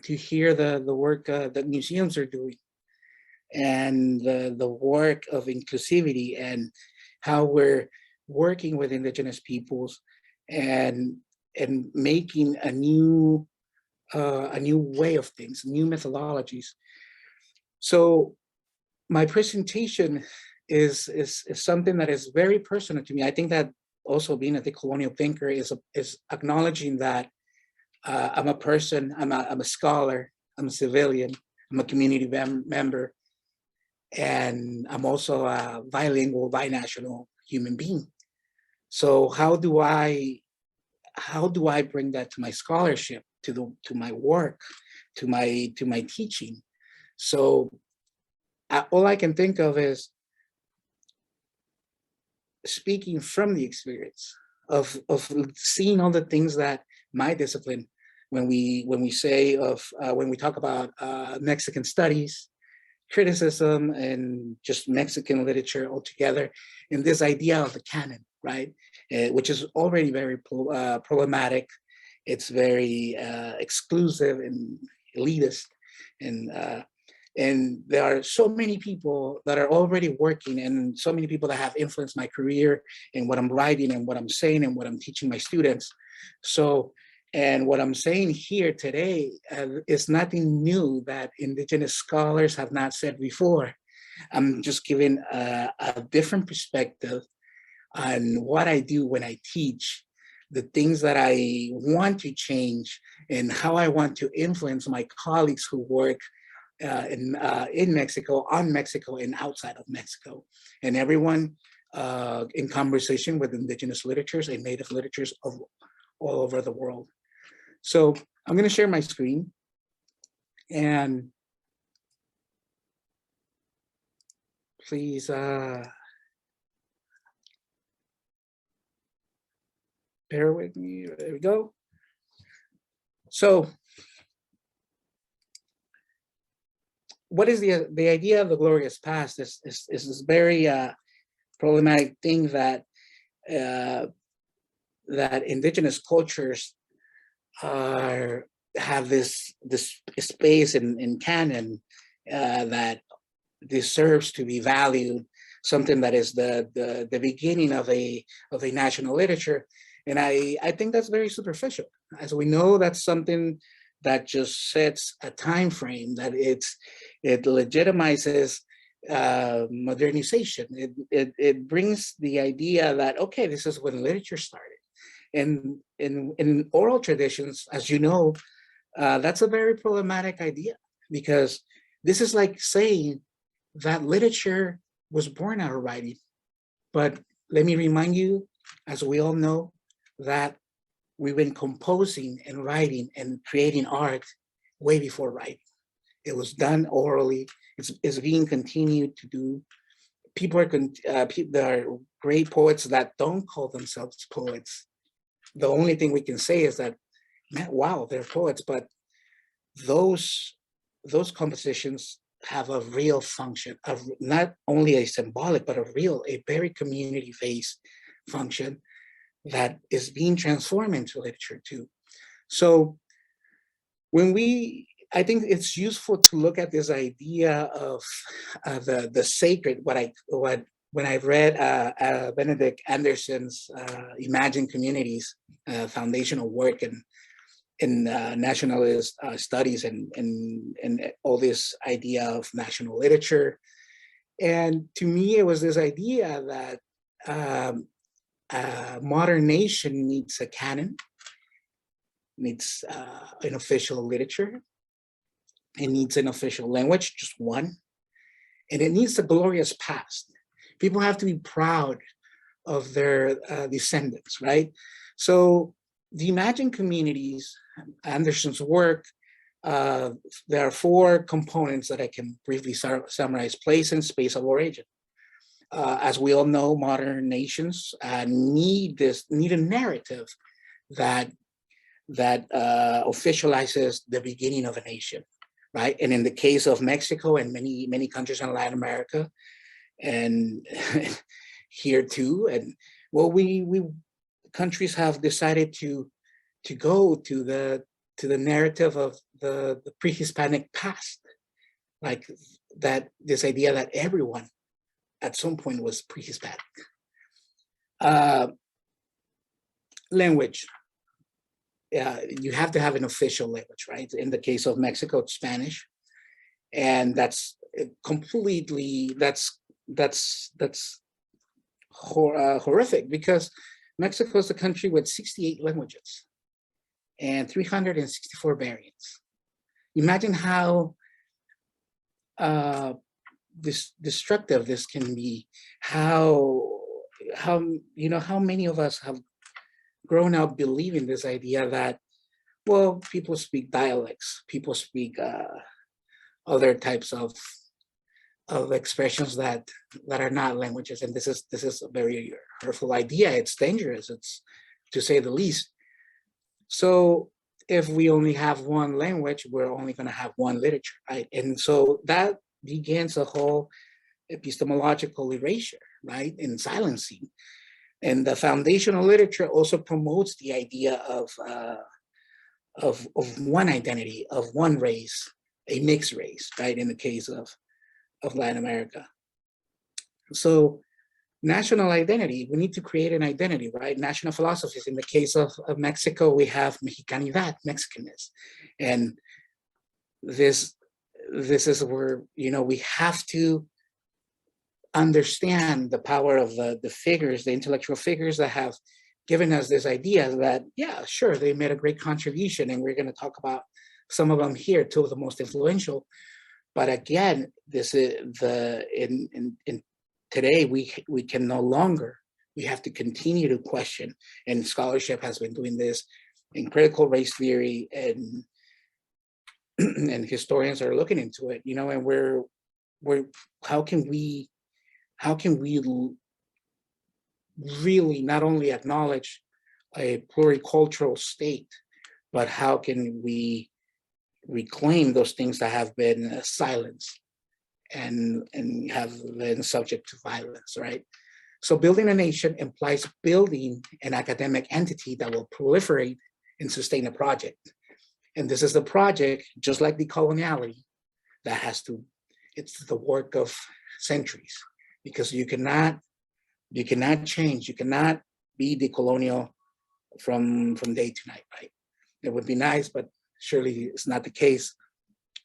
to hear the work that museums are doing, and the work of inclusivity, and how we're working with indigenous peoples and making a new way of things, new methodologies. So my presentation is something that is very personal to me. I think that also being a decolonial thinker is acknowledging that I'm a person, I'm a scholar, I'm a civilian, I'm a community member, and I'm also a bilingual, binational human being. So how do I bring that to my scholarship, to my work, to my teaching? So all I can think of is speaking from the experience of seeing all the things that my discipline, when we talk about Mexican studies, criticism, and just Mexican literature altogether, and this idea of the canon, right, which is already very problematic. It's very exclusive and elitist, and there are so many people that are already working, and so many people that have influenced my career and what I'm writing and what I'm saying and what I'm teaching my students. So, and what I'm saying here today is nothing new that indigenous scholars have not said before. I'm just giving a different perspective on what I do when I teach, the things that I want to change, and how I want to influence my colleagues who work in Mexico, on Mexico, and outside of Mexico, and everyone in conversation with indigenous literatures and native literatures of all over the world. So I'm going to share my screen, and please bear with me. There we go. So what is the idea of the glorious past? Is this very problematic thing that that indigenous cultures have this space in canon that deserves to be valued, something that is the beginning of a national literature. And I think that's very superficial. As we know, that's something that just sets a time frame, that it legitimizes modernization. It brings the idea that, okay, this is when literature started. And in oral traditions, as you know, that's a very problematic idea, because this is like saying that literature was born out of writing. But let me remind you, as we all know, that we've been composing and writing and creating art way before writing. It was done orally. It's being continued to do. There are great poets that don't call themselves poets. The only thing we can say is that, man, wow, they're poets, but those compositions have a real function, of not only a symbolic, but a very community-based function that is being transformed into literature too. So I think it's useful to look at this idea of the sacred. When I read Benedict Anderson's Imagine Communities foundational work in nationalist studies and all this idea of national literature, and to me it was this idea that a modern nation needs a canon, needs an official literature, it needs an official language, just one, and it needs a glorious past. People have to be proud of their descendants, right? So the Imagine Communities, Anderson's work, there are 4 components that I can briefly summarize: place and space of origin. As we all know, modern nations need a narrative that officializes the beginning of a nation, right? And in the case of Mexico and many countries in Latin America, and here too, and well, we countries have decided to go to the narrative of the pre-Hispanic past, like that, this idea that everyone at some point was pre-Hispanic. Language. You have to have an official language, right? In the case of Mexico, it's Spanish, and that's completely horrific, because Mexico is a country with 68 languages and 364 variants. Imagine how destructive this can be. How many of us have grown up believing this idea that, well, people speak dialects, people speak other types of expressions that are not languages, and this is a very hurtful idea. It's dangerous, it's to say the least. So if we only have one language, we're only going to have one literature, right? And so that begins a whole epistemological erasure, right, and silencing. And the foundational literature also promotes the idea of one identity, of one race, a mixed race, right, in the case of Latin America. So national identity, we need to create an identity, right? National philosophies. In the case of Mexico, we have Mexicanidad, Mexicanness. And this is where, we have to understand the power of the figures, the intellectual figures that have given us this idea that, yeah, sure, they made a great contribution, and we're going to talk about some of them here, two of the most influential. But again, this is in today we can no longer. We have to continue to question, and scholarship has been doing this in critical race theory, and and historians are looking into it. And we're how can we really not only acknowledge a pluricultural state, but how can we reclaim those things that have been silenced and have been subject to violence, right? So building a nation implies building an academic entity that will proliferate and sustain a project. And this is the project, just like decoloniality, it's the work of centuries, because you cannot change, you cannot be decolonial from day to night, right? It would be nice, but surely it's not the case.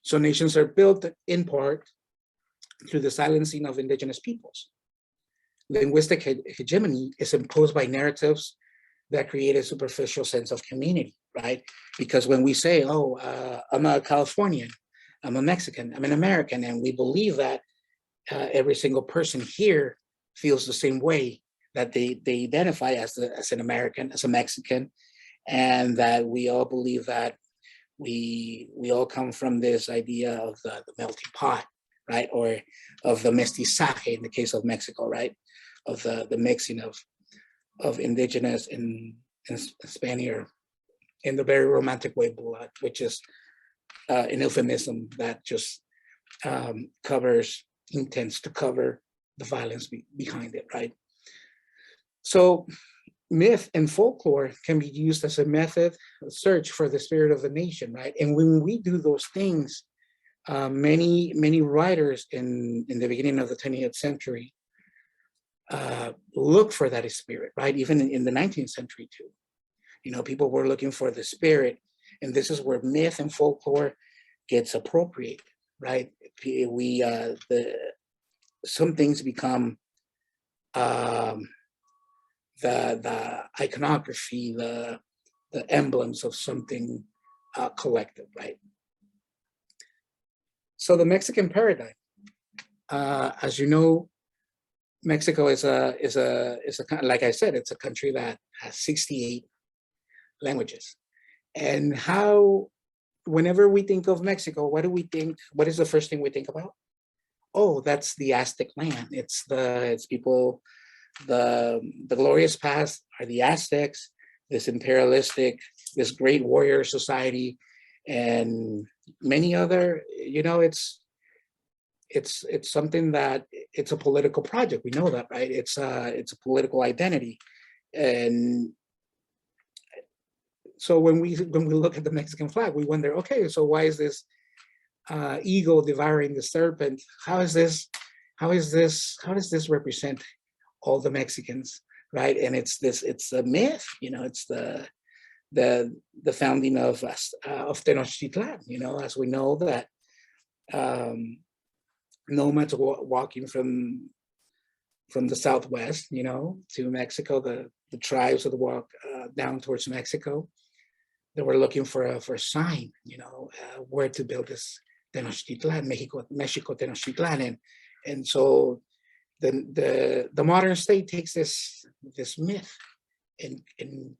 So nations are built in part through the silencing of indigenous peoples. Linguistic hegemony is imposed by narratives that create a superficial sense of community, right? Because when we say, I'm a Californian, I'm a Mexican, I'm an American, and we believe that every single person here feels the same way, that they identify as an American, as a Mexican, and that we all believe that we all come from this idea of the melting pot, right? Or of the mestizaje in the case of Mexico, right? Of the mixing of indigenous and Spaniard in the very romantic way, blood, which is an euphemism that just intends to cover the violence behind it, right? So myth and folklore can be used as a method of search for the spirit of the nation, right? And when we do those things, many writers in the beginning of the 20th century look for that spirit, right? Even in the 19th century too. People were looking for the spirit, and this is where myth and folklore gets appropriated, right? Some things become the iconography, the emblems of something collective, right? So the Mexican paradigm, as you know, Mexico is a like I said, it's a country that has 68 languages. And whenever we think of Mexico, what do we think? What is the first thing we think about? oh, that's the Aztec land. It's people, the glorious past are the Aztecs, this imperialistic, this great warrior society, and many other, it's something that it's a political project. We know that, right? It's a political identity. And so when we look at the Mexican flag, we wonder, okay, so why is this eagle devouring the serpent? How does this represent all the Mexicans, right? And it's a myth, it's the founding of Tenochtitlan, as we know that nomads walking from the southwest, to Mexico, the tribes that walk down towards Mexico, they were looking for a sign, where to build this Tenochtitlan, Mexico Tenochtitlan, and so the modern state takes this myth and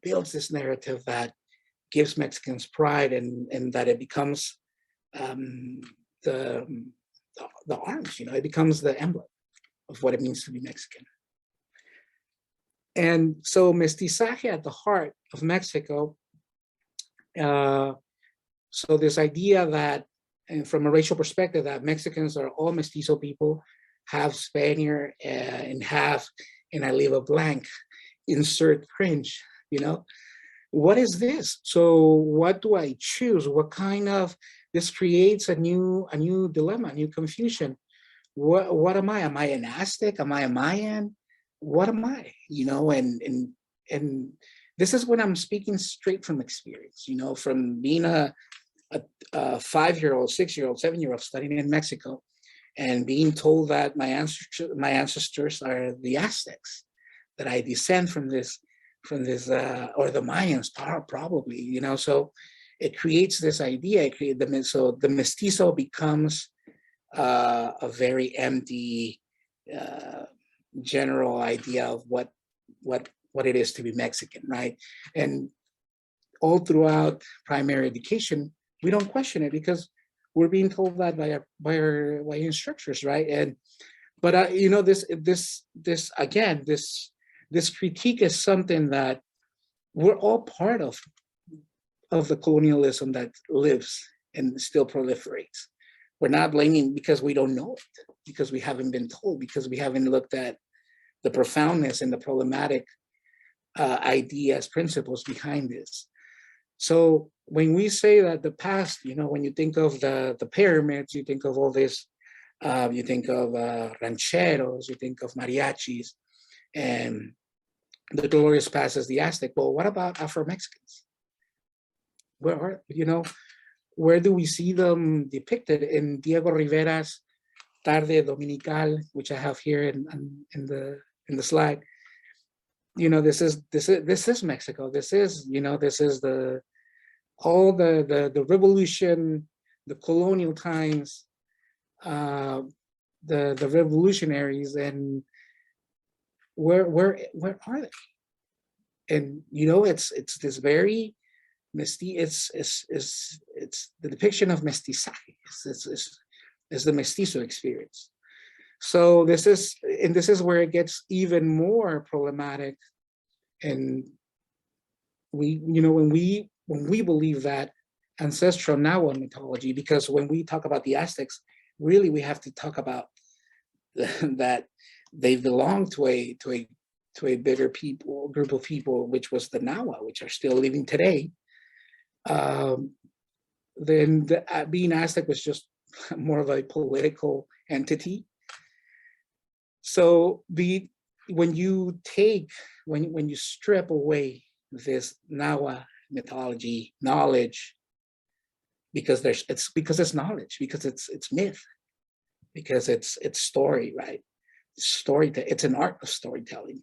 builds this narrative that gives Mexicans pride, and that it becomes the arms, it becomes the emblem of what it means to be Mexican. And so mestizaje at the heart of Mexico. So this idea that, and from a racial perspective, that Mexicans are all mestizo people, half Spaniard and half, and I leave a blank, insert cringe, what is this? So what do I choose? What kind of, this creates a new dilemma, a new confusion. What am I? Am I an Aztec? Am I a Mayan? What am I? And this is when I'm speaking straight from experience, from being a 5-year-old, 6-year-old, 7-year-old studying in Mexico, and being told that my ancestors are the Aztecs, that I descend from this, or the Mayans, probably, so it creates this idea. So the mestizo becomes a very empty, general idea of what it is to be Mexican, right? And all throughout primary education, we don't question it because we're being told that by our instructors, right? But this critique is something that we're all part of the colonialism that lives and still proliferates. We're not blaming because we don't know it, because we haven't been told, because we haven't looked at the profoundness and the problematic ideas, principles behind this. So when we say that the past, when you think of the pyramids, you think of all this, you think of rancheros, you think of mariachis, and the glorious past is the Aztec. Well, what about Afro-Mexicans? Where do we see them depicted? In Diego Rivera's Tarde Dominical, which I have here in the slide. This is Mexico. This is all the revolution, the colonial times, the revolutionaries, and where are they? And it's this very it's the depiction of mestizaje. It's the mestizo experience. So this is where it gets even more problematic. And when we believe that ancestral Nahua mythology, because when we talk about the Aztecs, really we have to talk about that they belong to a bigger group of people, which was the Nahua, which are still living today. Then being Aztec was just more of a political entity. So when you strip away this Nahua mythology knowledge, because it's knowledge, because it's myth, because it's story, right? It's an art of storytelling.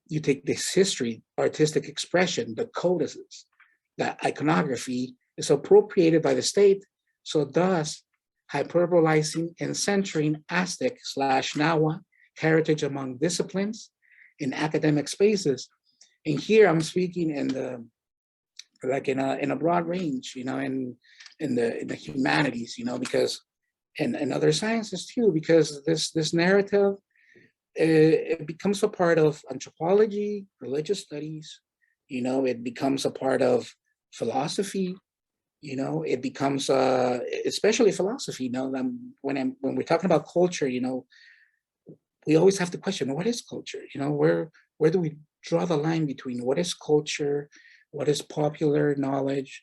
You take this history, artistic expression, the codices, the iconography is appropriated by the state, so thus hyperbolizing and centering Aztec/Nahua heritage among disciplines in academic spaces. And here I'm speaking in a broad range, in the humanities, because and other sciences too, because this narrative, it becomes a part of anthropology, religious studies, you know, it becomes a part of philosophy, you know, it becomes especially philosophy, you know, when we're talking about culture, you know, we always have to question, what is culture? You know, where do we draw the line between what is culture, what is popular knowledge,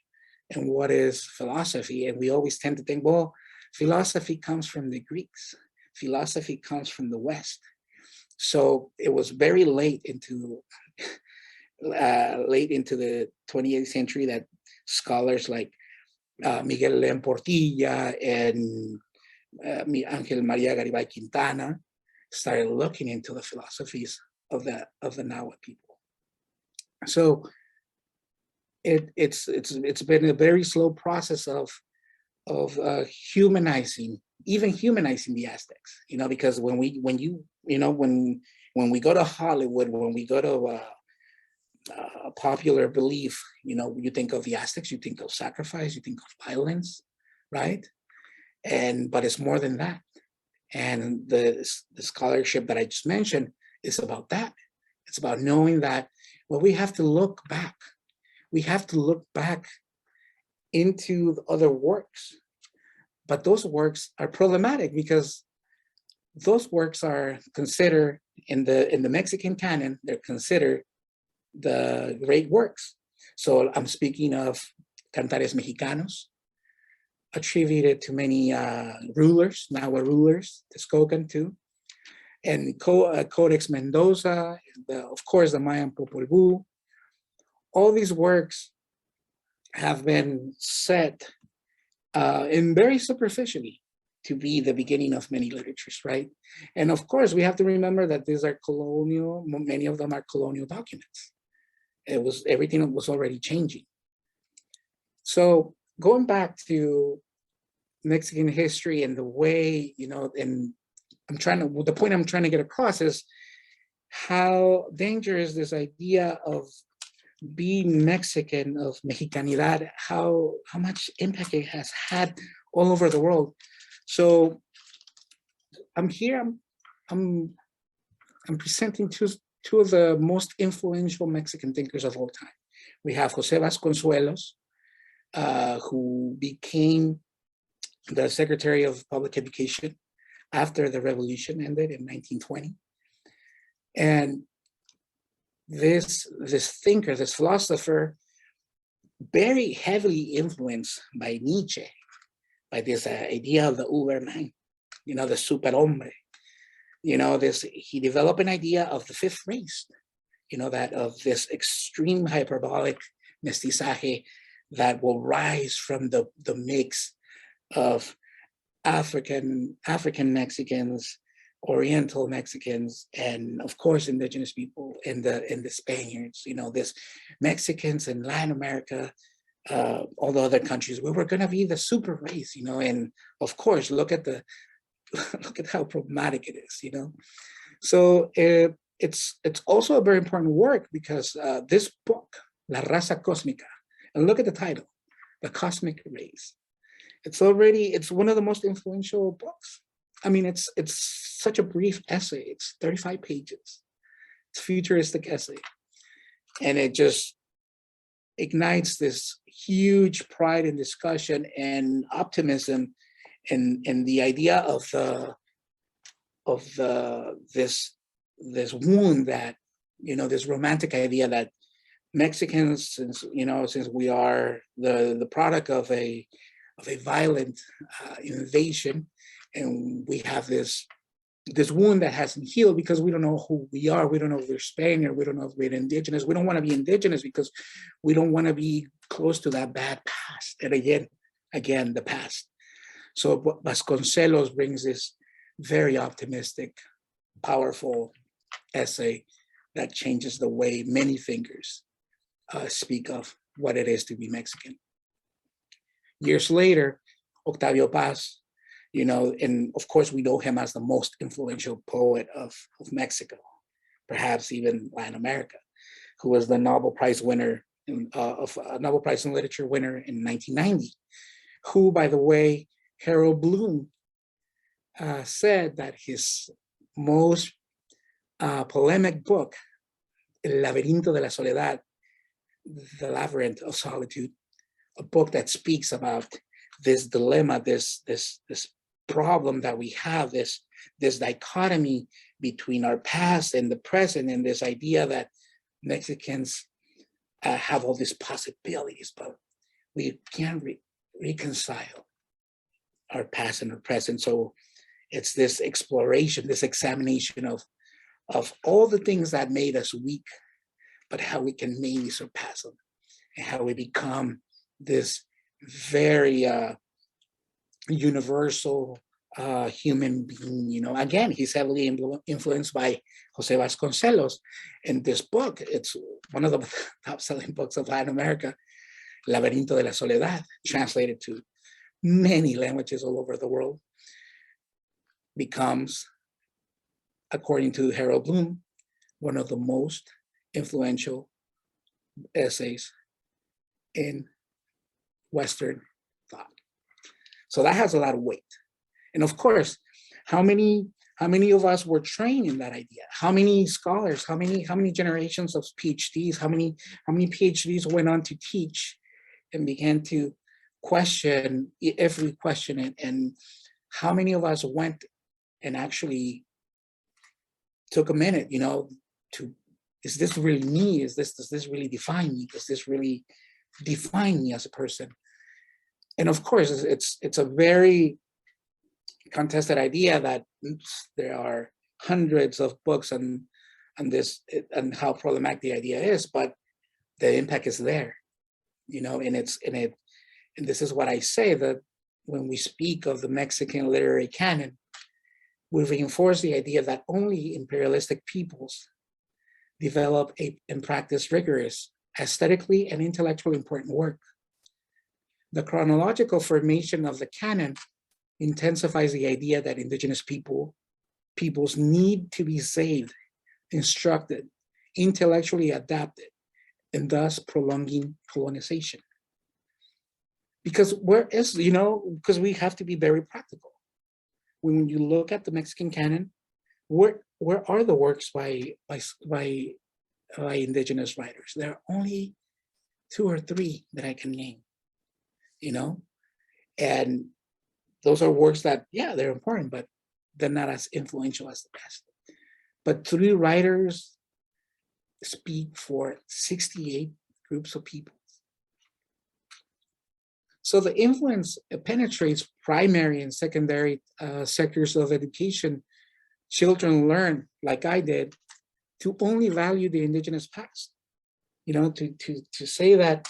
and what is philosophy? And we always tend to think, well, philosophy comes from the Greeks, philosophy comes from the West. So it was very late into the 28th century that scholars like Miguel León Portilla and Ángel María Garibay Quintana started looking into the philosophies of the Nahuatl people. So it's been a very slow process of humanizing, even humanizing the Aztecs, you know, because when we go to Hollywood, when we go to a popular belief, you know, you think of the Aztecs, you think of sacrifice, you think of violence, right? But it's more than that. And the scholarship that I just mentioned is about that. It's about knowing that, well, we have to look back. We have to look back into the other works. But those works are problematic because those works are considered in the Mexican canon, they're considered the great works. So I'm speaking of Cantares Mexicanos, attributed to many rulers, Nahua rulers, Texcocan too, and Codex Mendoza, of course, the Mayan Popol Vuh. All these works have been set in very superficially to be the beginning of many literatures, right? And of course, we have to remember that these are colonial, many of them are colonial documents. Everything was already changing. So going back to Mexican history and the way, you know, and the point I'm trying to get across is how dangerous this idea of being Mexican, of Mexicanidad, how much impact it has had all over the world. So I'm here, I'm presenting two of the most influential Mexican thinkers of all time. We have Jose Vasconcelos, who became the Secretary of Public Education after the revolution ended in 1920. And this thinker, this philosopher, very heavily influenced by Nietzsche, by this idea of the Uberman, you know, the superhombre. You know, he developed an idea of the fifth race, you know, that of this extreme hyperbolic mestizaje that will rise from the mix of African Mexicans, Oriental Mexicans, and of course indigenous people and the Spaniards. You know, this Mexicans in Latin America, all the other countries, we were going to be the super race. You know, and of course, look at how problematic it is. You know, so it's also a very important work because this book, La Raza Cósmica, and look at the title, The Cosmic Race. It's one of the most influential books. I mean, it's such a brief essay. It's 35 pages. It's a futuristic essay. And it just ignites this huge pride and discussion and optimism and the idea of this wound that, you know, this romantic idea that Mexicans, since we are the product of a violent invasion, and we have this wound that hasn't healed because we don't know who we are. We don't know if we're Spaniard. We don't know if we're indigenous. We don't want to be indigenous because we don't want to be close to that bad past. And again, the past. So Vasconcelos brings this very optimistic, powerful essay that changes the way many thinkers speak of what it is to be Mexican. Years later, Octavio Paz, you know, and of course we know him as the most influential poet of Mexico, perhaps even Latin America, who was the Nobel Prize winner, Nobel Prize in Literature winner in 1990, who, by the way, Harold Bloom said that his most polemic book, El Laberinto de la Soledad, The Labyrinth of Solitude, a book that speaks about this dilemma, this problem that we have, this dichotomy between our past and the present, and this idea that Mexicans have all these possibilities, but we can't reconcile our past and our present. So it's this exploration, this examination of all the things that made us weak, but how we can maybe surpass them, and how we become this very universal human being. You know, again, he's heavily influenced by Jose Vasconcelos. In this book, it's one of the top-selling books of Latin America, Laberinto de la Soledad, translated to many languages all over the world, becomes, according to Harold Bloom, one of the most influential essays in Western thought. So that has a lot of weight. And of course, how many of us were trained in that idea? How many scholars, how many generations of PhDs, how many PhDs went on to teach and began to question every question, and how many of us went and actually took a minute, you know, to, is this really me? Does this really define me? Does this really define me as a person? And of course, it's a very contested idea that there are hundreds of books on this and how problematic the idea is, but the impact is there, you know, and this is what I say, that when we speak of the Mexican literary canon, we reinforce the idea that only imperialistic peoples develop and practice rigorous, aesthetically and intellectually important work. The chronological formation of the canon intensifies the idea that indigenous peoples need to be saved, instructed, intellectually adapted, and thus prolonging colonization. Because because we have to be very practical. When you look at the Mexican canon, where are the works by indigenous writers? There are only 2 or 3 that I can name, you know? And those are works that, yeah, they're important, but they're not as influential as the best. But 3 writers speak for 68 groups of people. So the influence penetrates primary and secondary sectors of education. Children learn, like I did, to only value the indigenous past. You know, to say that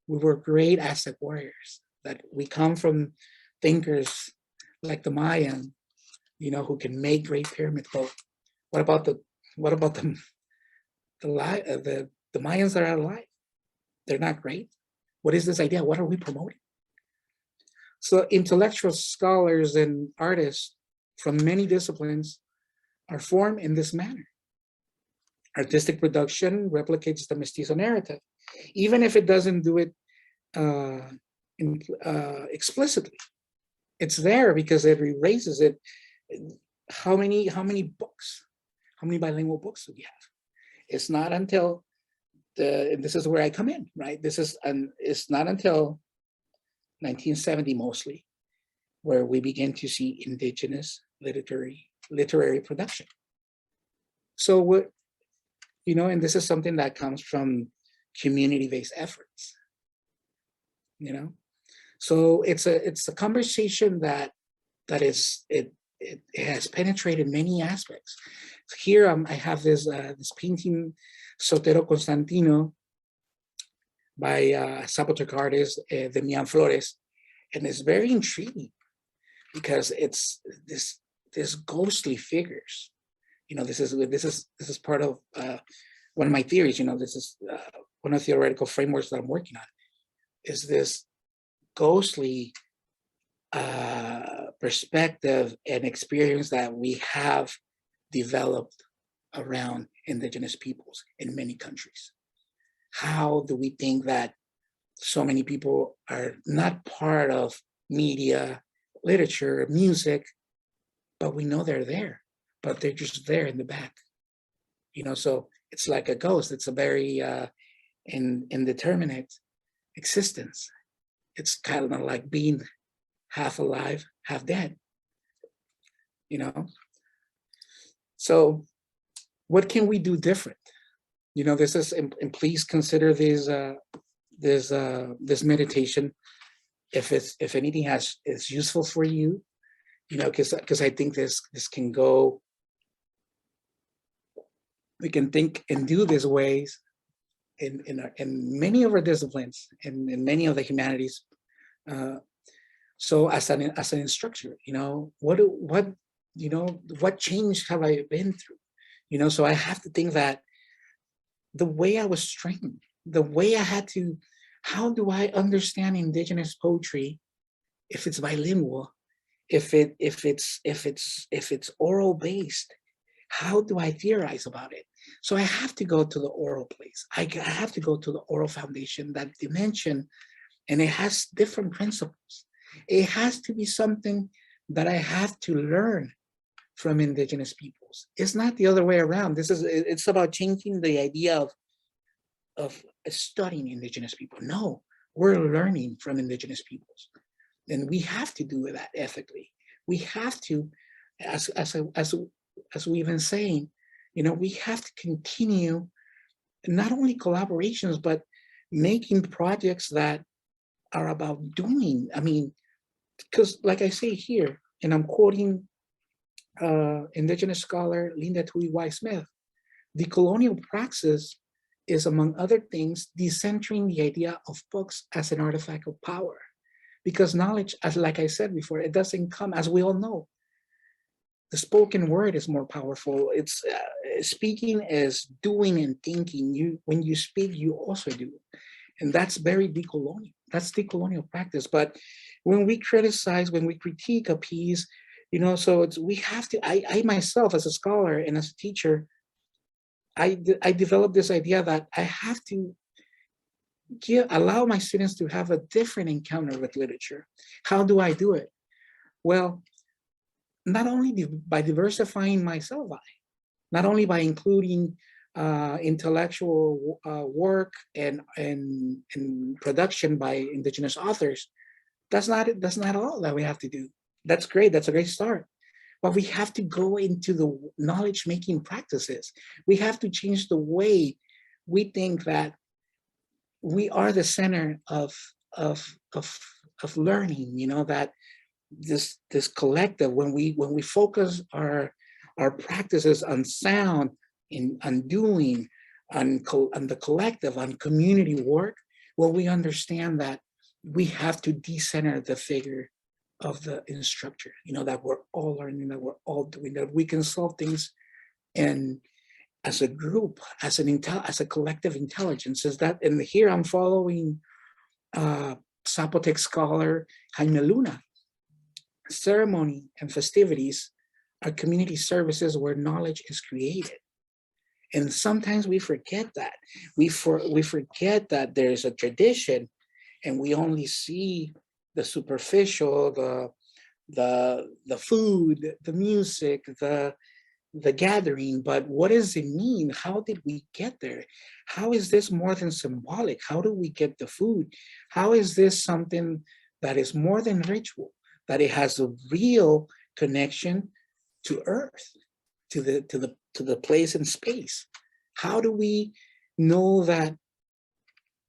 we were great Aztec warriors, that we come from thinkers like the Mayan, you know, who can make great pyramids. But what about the Mayans that are alive? They're not great. What is this idea? What are we promoting? So intellectual scholars and artists from many disciplines are formed in this manner. Artistic production replicates the mestizo narrative, even if it doesn't do it explicitly. It's there because it erases it. How many books, how many bilingual books do we have? It's not until and this is where I come in, right? It's not until 1970 mostly, where we begin to see indigenous literary production. So what, you know, and this is something that comes from community-based efforts, you know? So it's a conversation that it has penetrated many aspects. Here I have this painting, Sotero Constantino, by Zapotec artist Demian Flores, and it's very intriguing because it's this ghostly figures. You know, this is part of one of my theories. You know, this is one of the theoretical frameworks that I'm working on. Is this ghostly perspective and experience that we have developed around indigenous peoples in many countries? How do we think that so many people are not part of media, literature, music, but we know they're there, but they're just there in the back. So it's like a ghost. It's a very indeterminate existence. It's kind of like being half alive, half dead. So what can we do different? This is, and please consider this meditation, if anything is useful for you, because I think this can go. We can think and do these ways in many of our disciplines, in many of the humanities. So as an instructor, what change have I been through? So I have to think that the way I was trained, the way I had to, how do I understand indigenous poetry if it's bilingual, if it's oral based? How do I theorize about it? So I have to go to the oral place. I have to go to the oral foundation, that dimension, and it has different principles. It has to be something that I have to learn from indigenous peoples. It's not the other way around. It's about changing the idea of studying indigenous people. No, we're learning from indigenous peoples. And we have to do that ethically. We have to, as we've been saying, we have to continue not only collaborations, but making projects that are about doing. I mean, because like I say here, and I'm quoting indigenous scholar Linda Tui Smith, the colonial praxis is, among other things, decentering the idea of books as an artifact of power. Because knowledge, as like I said before, it doesn't come, as we all know. The spoken word is more powerful. It's speaking is doing and thinking. When you speak, you also do, and that's very decolonial. That's decolonial practice. But when we criticize, when we critique a piece, so we have to. I myself, as a scholar and as a teacher, I developed this idea that I have to allow my students to have a different encounter with literature. How do I do it? Well, not only by diversifying myself, not only by including intellectual work and production by indigenous authors. That's not all that we have to do. That's great. That's a great start. But we have to go into the knowledge-making practices. We have to change the way we think that we are the center of learning. That this collective, when we focus our practices on sound, on doing, on the collective, on community work, well, we understand that we have to decenter the figure of the instructor, that we're all learning, that we're all doing, that we can solve things and as a group, as a collective intelligence. Is that, and here I'm following Zapotec scholar Jaime Luna. Ceremony and festivities are community services where knowledge is created. And sometimes we forget that. We forget that there's a tradition and we only see the superficial, the food, the music, the gathering, but what does it mean? How did we get there? How is this more than symbolic? How do we get the food? How is this something that is more than ritual, that it has a real connection to earth, to the place and space? How do we know that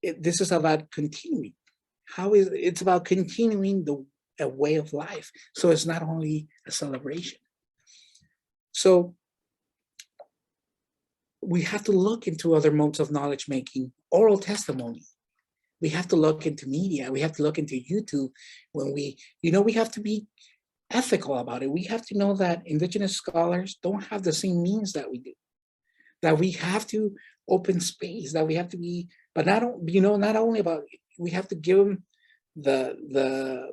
this is about continuing? It's about continuing a way of life. So it's not only a celebration. So we have to look into other modes of knowledge making, oral testimony. We have to look into media. We have to look into YouTube. When we have to be ethical about it. We have to know that indigenous scholars don't have the same means that we do. That we have to open space. That we have to be, but not only about. We have to give them the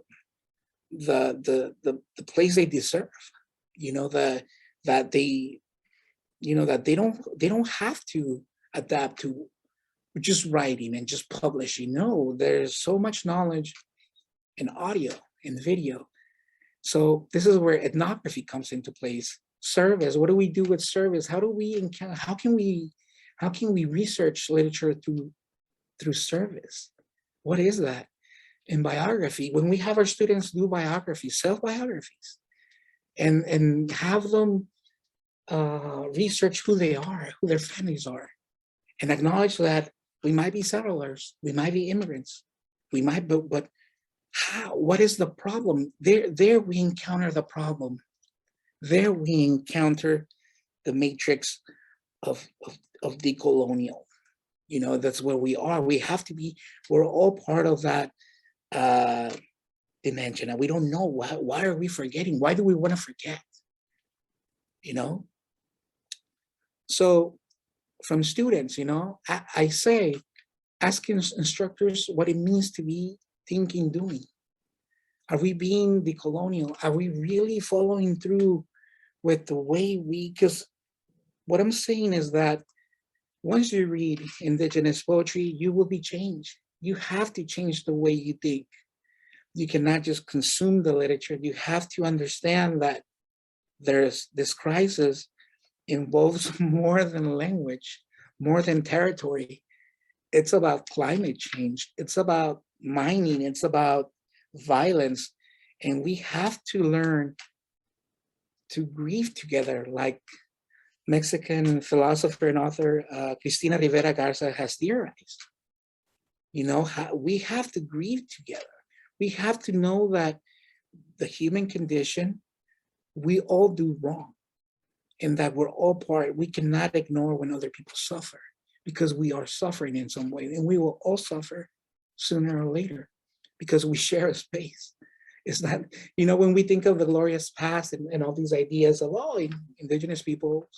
place they deserve. That they don't have to adapt to just writing and just publishing. No, there's so much knowledge in audio, in video, So this is where ethnography comes into place. Service, what do we do with service? How do we encounter, how can we research literature through service? What is that? In biography, when we have our students do biographies, self-biographies, and have them research who they are, who their families are, and acknowledge that we might be settlers, we might be immigrants, we might, but how, what is the problem? There we encounter the problem. There we encounter the matrix of decolonial. You know, that's where we are. We have to be, we're all part of that dimension. And we don't know why are we forgetting? Why do we want to forget? You know? So from students, you know, I say, asking instructors what it means to be thinking, doing. Are we being decolonial? Are we really following through with the way because what I'm saying is that once you read indigenous poetry, you will be changed. You have to change the way you think. You cannot just consume the literature. You have to understand that there's this crisis involves more than language, more than territory. It's about climate change. It's about mining. It's about violence. And we have to learn to grieve together, like Mexican philosopher and author Cristina Rivera Garza has theorized. You know, we have to grieve together. We have to know that the human condition, we all do wrong, and that we're all part. We cannot ignore when other people suffer, because we are suffering in some way, and we will all suffer sooner or later because we share a space. It's not, you know, when we think of the glorious past and all these ideas of, oh, indigenous people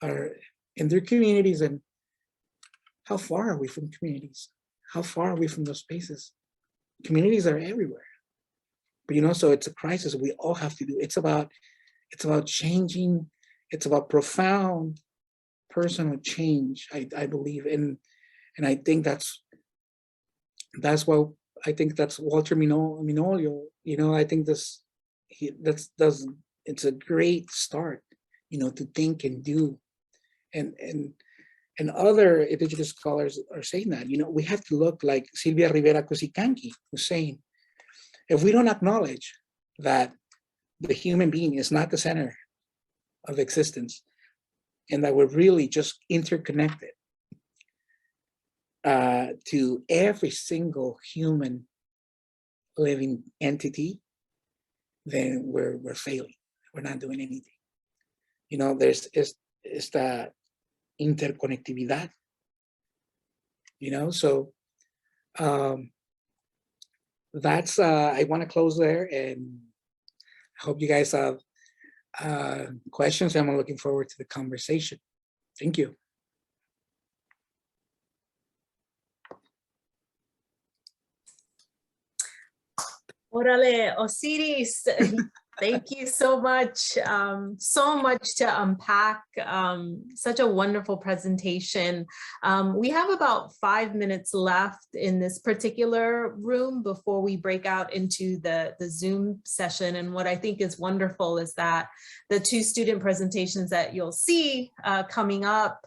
are in their communities, and how far are we from communities? How far are we from those spaces? Communities are everywhere. But, you know, so it's a crisis we all have to do. It's about changing. It's about profound personal change, I believe. And I think that's what, I think that's Walter Minolio, you know, I think it's a great start, you know, to think and do. And other indigenous scholars are saying that, you know, we have to look like Silvia Rivera Cusicanqui, who's saying, if we don't acknowledge that the human being is not the center of existence, and that we're really just interconnected to every single human living entity, then we're failing. We're not doing anything. You know, there's the interconectividad, you know, so that's, I want to close there, and I hope you guys have questions. I'm looking forward to the conversation. Thank you. Orale, Osiris, thank you so much. So much to unpack. Such a wonderful presentation. We have about 5 minutes left in this particular room before we break out into the Zoom session. And what I think is wonderful is that the 2 student presentations that you'll see coming up,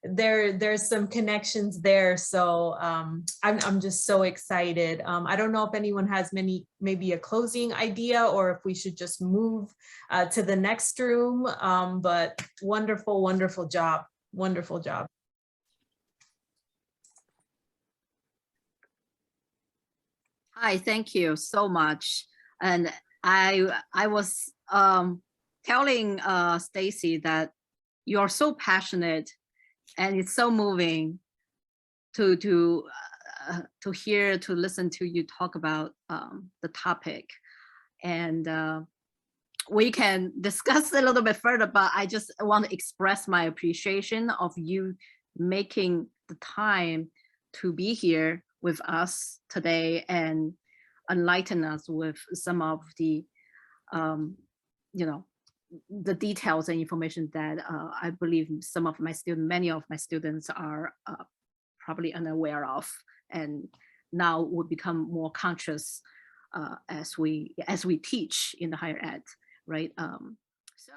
there's some connections there. So I'm just so excited. I don't know if anyone has maybe a closing idea, or if we should just move to the next room, but wonderful, wonderful job. Wonderful job. Hi, thank you so much. And I was telling Stacy that you're so passionate, and it's so moving to hear, to listen to you talk about the topic. And we can discuss a little bit further, but I just want to express my appreciation of you making the time to be here with us today and enlighten us with some of the, you know, the details and information that I believe many of my students are probably unaware of, and now would become more conscious as we teach in the higher ed, right? So.